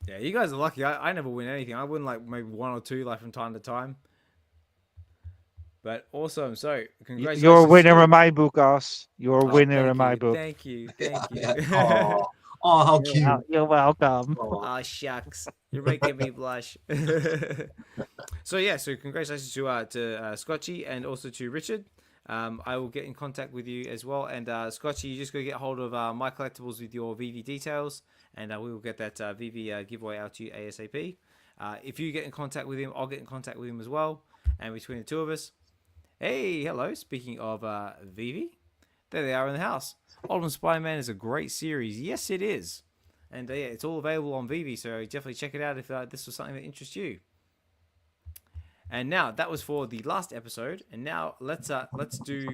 Yeah, you guys are lucky. I never win anything. I win like maybe 1 or 2 like from time to time. But awesome. So congratulations. You're a winner to- in my book, Oz. You're a Oh, winner Thank in my you. book. Thank you. Yeah, Thank you. yeah. Oh, how cute. You're welcome. Oh, Oh shucks, you're making me blush. So yeah, so congratulations to Scotchy and also to Richard. I will get in contact with you as well. And Scotchy, you just go get hold of My Collectibles with your VeVe details, and we will get that VeVe giveaway out to you ASAP. If you get in contact with him, I'll get in contact with him as well. And between the two of us, hey, hello. Speaking of VeVe, there they are in the house. Ultimate Spider-Man is a great series. Yes, it is. And yeah, it's all available on VeVe, so definitely check it out if this was something that interests you. And now that was for the last episode, and now let's do.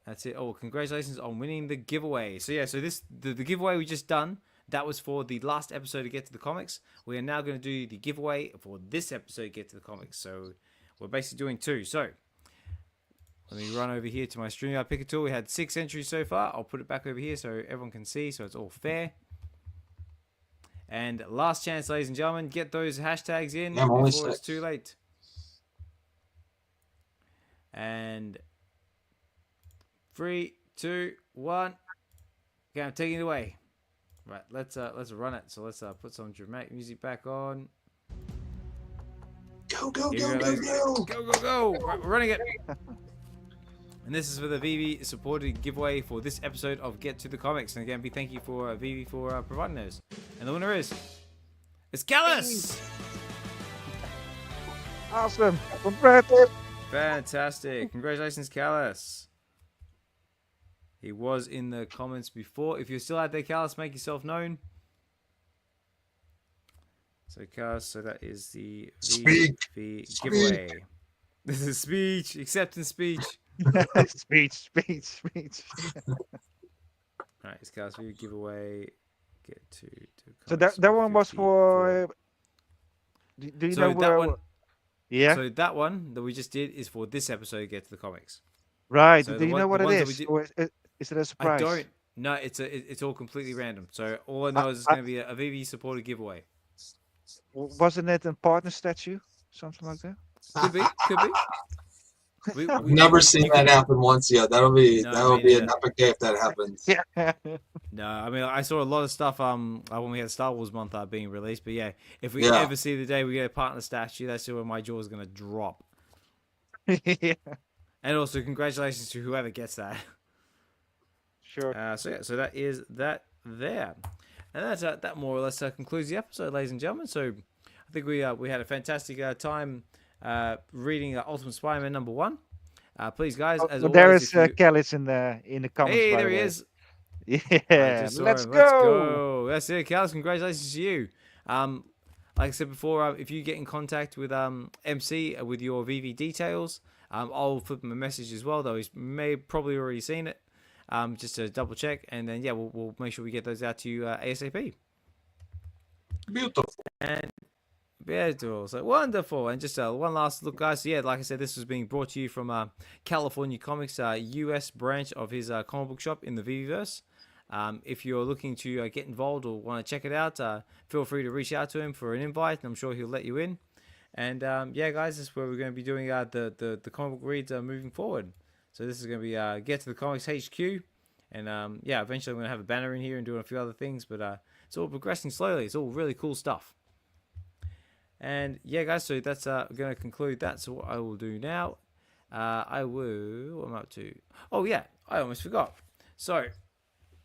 That's it. Oh, congratulations on winning the giveaway. So yeah, so the giveaway we just done. That was for the last episode to Get to the Comics. We are now going to do the giveaway for this episode Get to the Comics. So we're basically doing 2. So let me run over here to my StreamYard Picker tool. We had 6 entries so far. I'll put it back over here so everyone can see, so it's all fair. And last chance, ladies and gentlemen, get those hashtags in before it's too late. And 3, 2, 1. Okay, I'm taking it away. Right, let's run it. So let's put some dramatic music back on. go, go, Here go, we go, go. Go, go, go! Right, we're running it. And this is for the VeVe supported giveaway for this episode of Get to the Comics. And again, big thank you for VeVe for providing those. And the winner is Callus. Awesome. Congrats. Fantastic! Congratulations, Callus. He was in the comments before. If you're still out there, Callus, make yourself known. So, Callus, so that is the VeVe giveaway. This is speech, acceptance speech. Speech. All right, it's Callus VeVe giveaway. Get to So that one was for. Do you So know that where? one- Yeah. So that one that we just did is for this episode. Get to the Comics. Right. so Do the you one- know what the it ones that we is, did- or is it a surprise? I don't. No, it's all completely random. So all I know is it's going to be a VeVe supported giveaway. Wasn't it a partner statue? Something like that? Could be. I've never seen that happen once yet. That'll be No, me be an neither. epic day if that happens. Yeah. No, I mean I saw a lot of stuff when we had Star Wars month being released. But yeah, if we Yeah. ever see the day we get a partner statue, that's where my jaw is going to drop. Yeah. And also congratulations to whoever gets that. Sure. So yeah, so that is that there, and that's that more or less concludes the episode, ladies and gentlemen. So I think we had a fantastic time reading Ultimate Spider-Man #1. Please, guys, as Well, always, there is if you... Callis in the comments. Hey, by there the he way. is. Yeah. Let's Let's go. go. That's it, Carlos. Congratulations to you. Like I said before, if you get in contact with MC with your VeVe details, I'll flip him a message as well, though he's probably already seen it. Just to double check, and then yeah, we'll make sure we get those out to you ASAP. Beautiful. And beautiful, so wonderful. And just one last look, guys. So yeah, like I said, this was being brought to you from California Comics, US branch of his comic book shop in the VeVeverse. If you're looking to get involved or want to check it out, feel free to reach out to him for an invite, and I'm sure he'll let you in. And yeah, guys, this is where we're going to be doing the comic book reads moving forward. So this is going to be Get to the Comics HQ, and yeah, eventually I'm going to have a banner in here and doing a few other things, but it's all progressing slowly. It's all really cool stuff. And yeah, guys, so that's going to conclude that. So what I will do now, what am I up to? Oh yeah, I almost forgot. So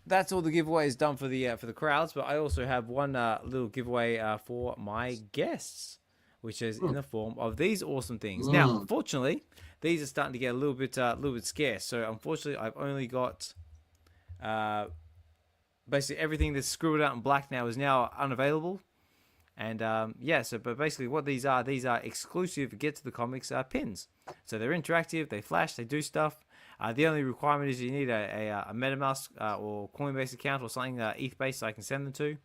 that's all the giveaways done for the crowds, but I also have one little giveaway for my guests, which is in the form of these awesome things. Now, unfortunately, these are starting to get a little bit scarce. So unfortunately, I've only got basically everything that's scribbled out in black now is now unavailable. And yeah, so but basically what these are exclusive Get to the Comics pins. So they're interactive, they flash, they do stuff. The only requirement is you need a MetaMask or Coinbase account or something ETH-based so I can send them to.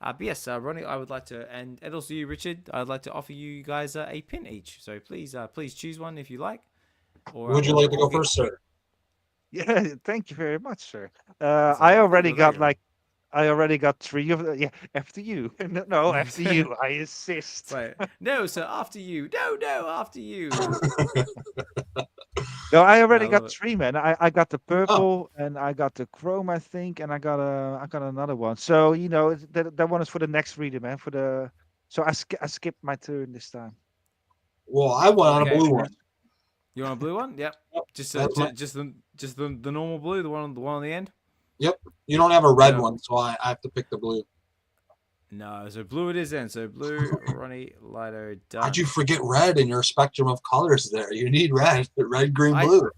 But yes, Ronnie, I would like to, and also you, Richard, I'd like to offer you guys a pin each. So please choose one if you like. Or, Would you like to go first, sir? Yeah, thank you very much, sir. I already got like I already got 3 of them. Yeah, after you. No, after you. I insist. Right. No, sir, after you. No, after you. No, I No, I already love got it. 3, man. I got the Oh, purple and I got the chrome, I think, and I got another one. So that one is for the next reader, man. So I skipped my turn this time. well, I went on a Okay. blue one. You want a blue one? Yep. Yep, Just that's my. just the normal blue, the one on the end. Yep. You don't have a You red know. one, so I have to pick the blue. No, so blue it is then. So blue, Ronnielighto, How'd done. you forget red in your spectrum of colors there? You need red, red, green, I blue.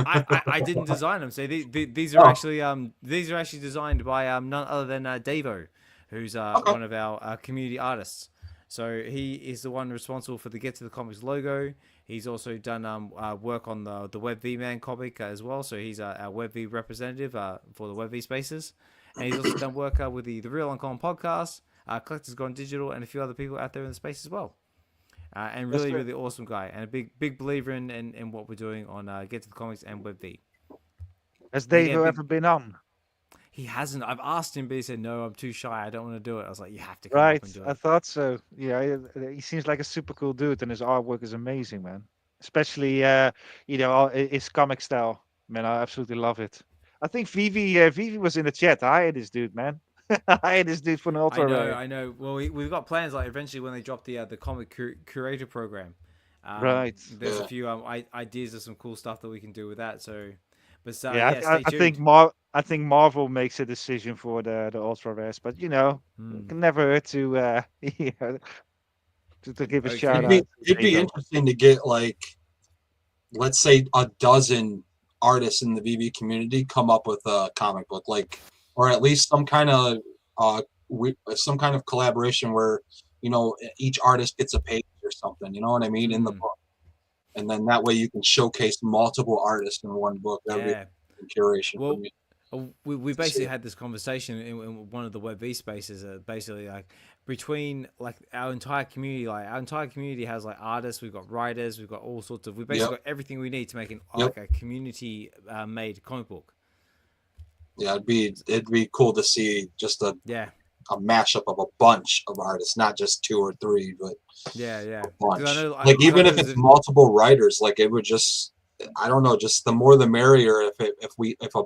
I didn't design them. So these are Oh, actually designed by none other than Davo, who's okay. one of our community artists. So he is the one responsible for the Get to the Comics logo. He's also done work on the VeVe Man comic as well. So he's our VeVe representative for the VeVe spaces, and he's also done work with the Real Uncommon podcast, Collectors Gone Digital, and a few other people out there in the space as well. And That's really, great. really awesome guy, and a big believer in what we're doing on Get to the Comics and WebV. Has And Dave again, big ever been on? he hasn't. I've asked him, but he said no. I'm too shy. I don't want to do it. I was like, you have to come up Right. and do I it. thought so. Yeah, he seems like a super cool dude, and his artwork is amazing, man. Especially, his comic style. Man, I absolutely love it. I think Vivi was in the chat. I hate this dude, man. I hate this dude for an ultra rare. I know. Well, we've got plans like eventually when they drop the comic curator program. Right. There's a Yeah. few ideas of some cool stuff that we can do with that. So, but Yeah, yeah, stay I think tuned. I think Marvel makes a decision for the ultra rares, but it Hmm. can never hurt to you know, to give a shout It'd Okay. out be to it'd be Davo. interesting to get like, let's say, a dozen artists in the VV community come up with a comic book, like, or at least some kind of collaboration where each artist gets a page or something. You know what I mean, in the Hmm. book, and then that way you can showcase multiple artists in one book. That would be Yeah. a curation for Well, me we to basically see. had this conversation in one of the WebV spaces. Basically, like between like our entire community has like artists. We've got writers. We've got all sorts of. We Yep. basically got everything we need to make Yep. like a community made comic book. Yeah, it'd be cool to see just Yeah, a mashup of a bunch of artists, not just two or three, but yeah. a Because I bunch. know, Like, because I even know if it's multiple writers, like, it would just, I don't know, just the more the merrier. If a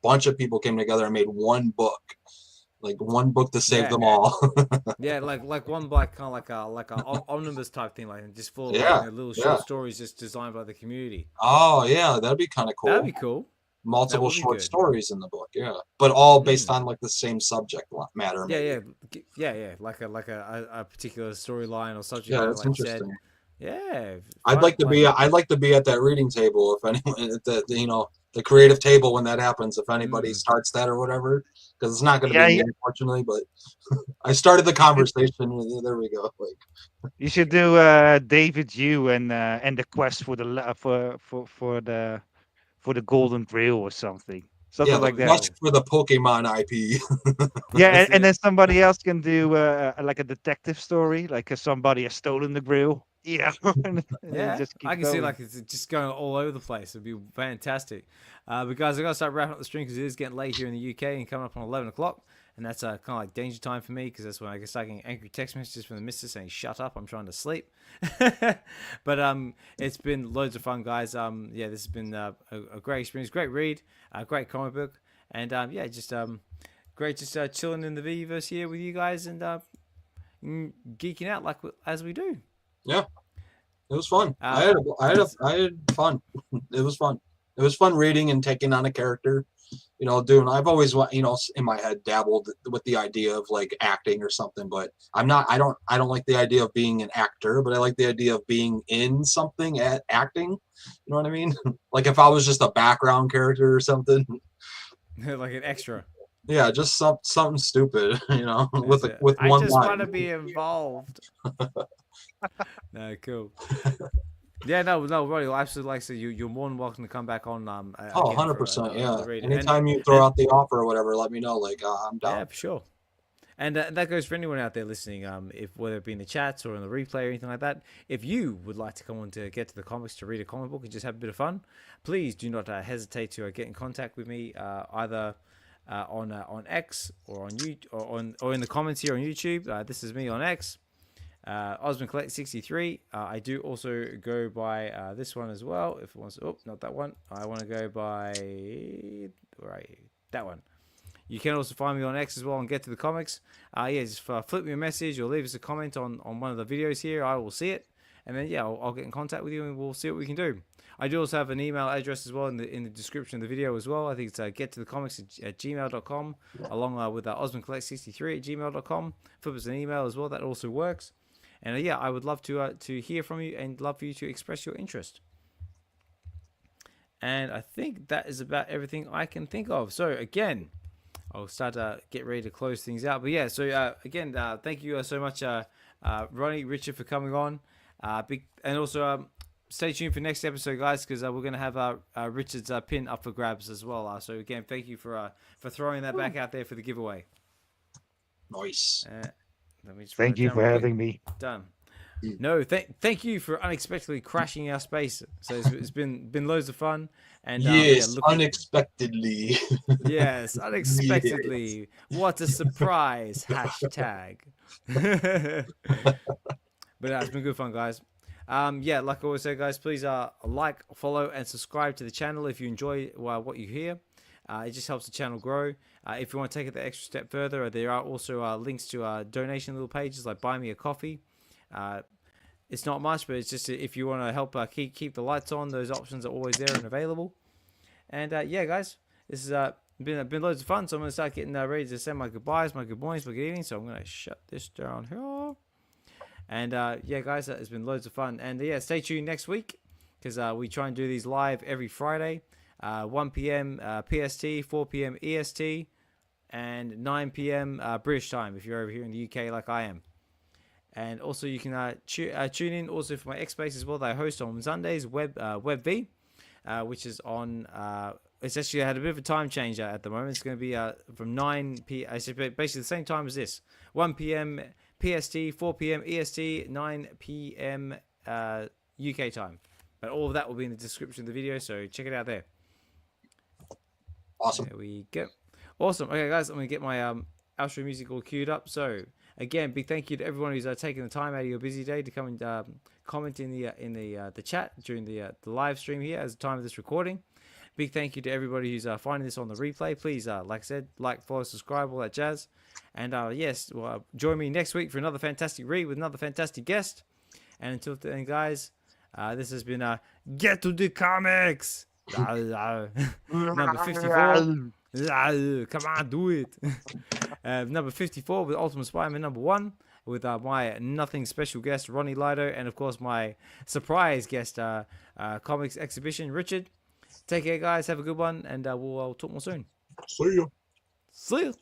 bunch of people came together and made one book, like one book to save yeah, them all. yeah, like one like kind of like a omnibus type thing, like just full of like Yeah, little yeah. short stories just designed by the community. Oh yeah, that'd be kind of That'd cool. be cool. That Multiple would be short good. stories in the book, yeah, but all based Mm. on like the same subject matter, Yeah, maybe. yeah. Like a particular storyline or subject Yeah, matter, that's like you said. interesting. Yeah, I'd fun. like to Like, be I'd like to be at that reading table if anyone at the creative table when that happens, if anybody mm, starts that or whatever, because it's not going to be Yeah, me, unfortunately, but I started the you should conversation. There we go. Like, you should do David Yu and the quest for for the Golden Grail or something. yeah, Something the like that'd be that. quest cool. for the Pokemon IP. Yeah, That's and it. then somebody else can do like a detective story, like somebody has stolen the grill. Yeah, and then Yeah, just I keep can see going. like it's just going all over the place. It'd be fantastic. But guys, I gotta start wrapping up the stream because it is getting late here in the UK and coming up on 11 o'clock, and that's kind of like danger time for me because that's when I get start getting angry text messages from the missus saying "Shut up, I'm trying to sleep." But it's been loads of fun, guys. Yeah, this has been a great experience, great read, great comic book, and yeah, just great just chilling in the VeVe here with you guys and geeking out like as we do. Yeah, it was fun. Uh, I had fun. It was fun. It was fun reading and taking on a character. Doing. I've always, in my head dabbled with the idea of like acting or something, but I'm not. I don't like the idea of being an actor, but I like the idea of being in something at acting. You know what I mean? Like, if I was just a background character or something. like an extra. Yeah, just something stupid. That's it. With I one just want line. to be involved. No, cool. Yeah, no, Roddy. I absolutely like so you're more than welcome to come back on Oh, again for 100%. Yeah. another read. Anytime you throw And out the offer or whatever, let me know. Like, I'm yeah, down. for sure. And that goes for anyone out there listening. If whether it be in the chats or in the replay or anything like that, if you would like to come on to Get to the Comics to read a comic book and just have a bit of fun, please do not hesitate to get in contact with me either on X or on YouTube or in the comments here on YouTube. This is me on X. Ozman Collect 63. I do also go by this one as well. If it wants, not that one. I want to go by that one. You can also find me on X as well and Get to the Comics. Just flip me a message or leave us a comment on one of the videos here. I will see it, and then I'll get in contact with you and we'll see what we can do. I do also have an email address as well in the description of the video as well. I think it's gettodacomics at gmail.com, along with osmancollect63 at gmail.com. Flip us an email as well. That also works. And I would love to hear from you and love for you to express your interest. And I think that is about everything I can think of. So again, I'll start to get ready to close things out. But again, thank you so much, Ronnie, Richard, for coming on. And also stay tuned for next episode, guys, because we're going to have Richard's pin up for grabs as well. So again, thank you for throwing that back out there for the giveaway. Nice. Thank you for having me. Done. No, thank you for unexpectedly crashing our space. So it's been loads of fun. And unexpectedly. Yes, unexpectedly. Yes. What a surprise! Hashtag. But it's been good fun, guys. Like I always say, guys, please like, follow, and subscribe to the channel if you enjoy what you hear. It just helps the channel grow. If you want to take it the extra step further, there are also links to donation little pages like Buy Me a Coffee. It's not much, but it's just if you want to help keep the lights on, those options are always there and available. And guys, this has been loads of fun. So I'm going to start getting ready to send my goodbyes, my good mornings, my good evenings. So I'm going to shut this down here. And guys, it's been loads of fun. And stay tuned next week because we try and do these live every Friday, 1 p.m. PST, 4 p.m. EST, and 9 p.m. British time if you're over here in the UK like I am. And also you can tune in also for my X Space as well that I host on Sundays, VeVe, which is on. It's actually had a bit of a time change at the moment. It's going to be from 9 p.m. basically the same time as this, 1 p.m. PST, 4 p.m. EST, 9 p.m. UK time. But all of that will be in the description of the video, so check it out there. Awesome. There we go. Awesome. Okay, guys, I'm going to get my outro music all queued up. So, again, big thank you to everyone who's taking the time out of your busy day to come and comment in the chat during the live stream here as the time of this recording. Big thank you to everybody who's finding this on the replay. Please, like I said, follow, subscribe, all that jazz. And join me next week for another fantastic read with another fantastic guest. And until then, guys, this has been Get to the Comics number 54. Come on, do it. Number 54 with Ultimate Spider-Man number 1 with my nothing special guest Ronnielighto, and of course my surprise guest comics exhibition Richard. Take care, guys. Have a good one, and we'll talk more soon. See you. See you.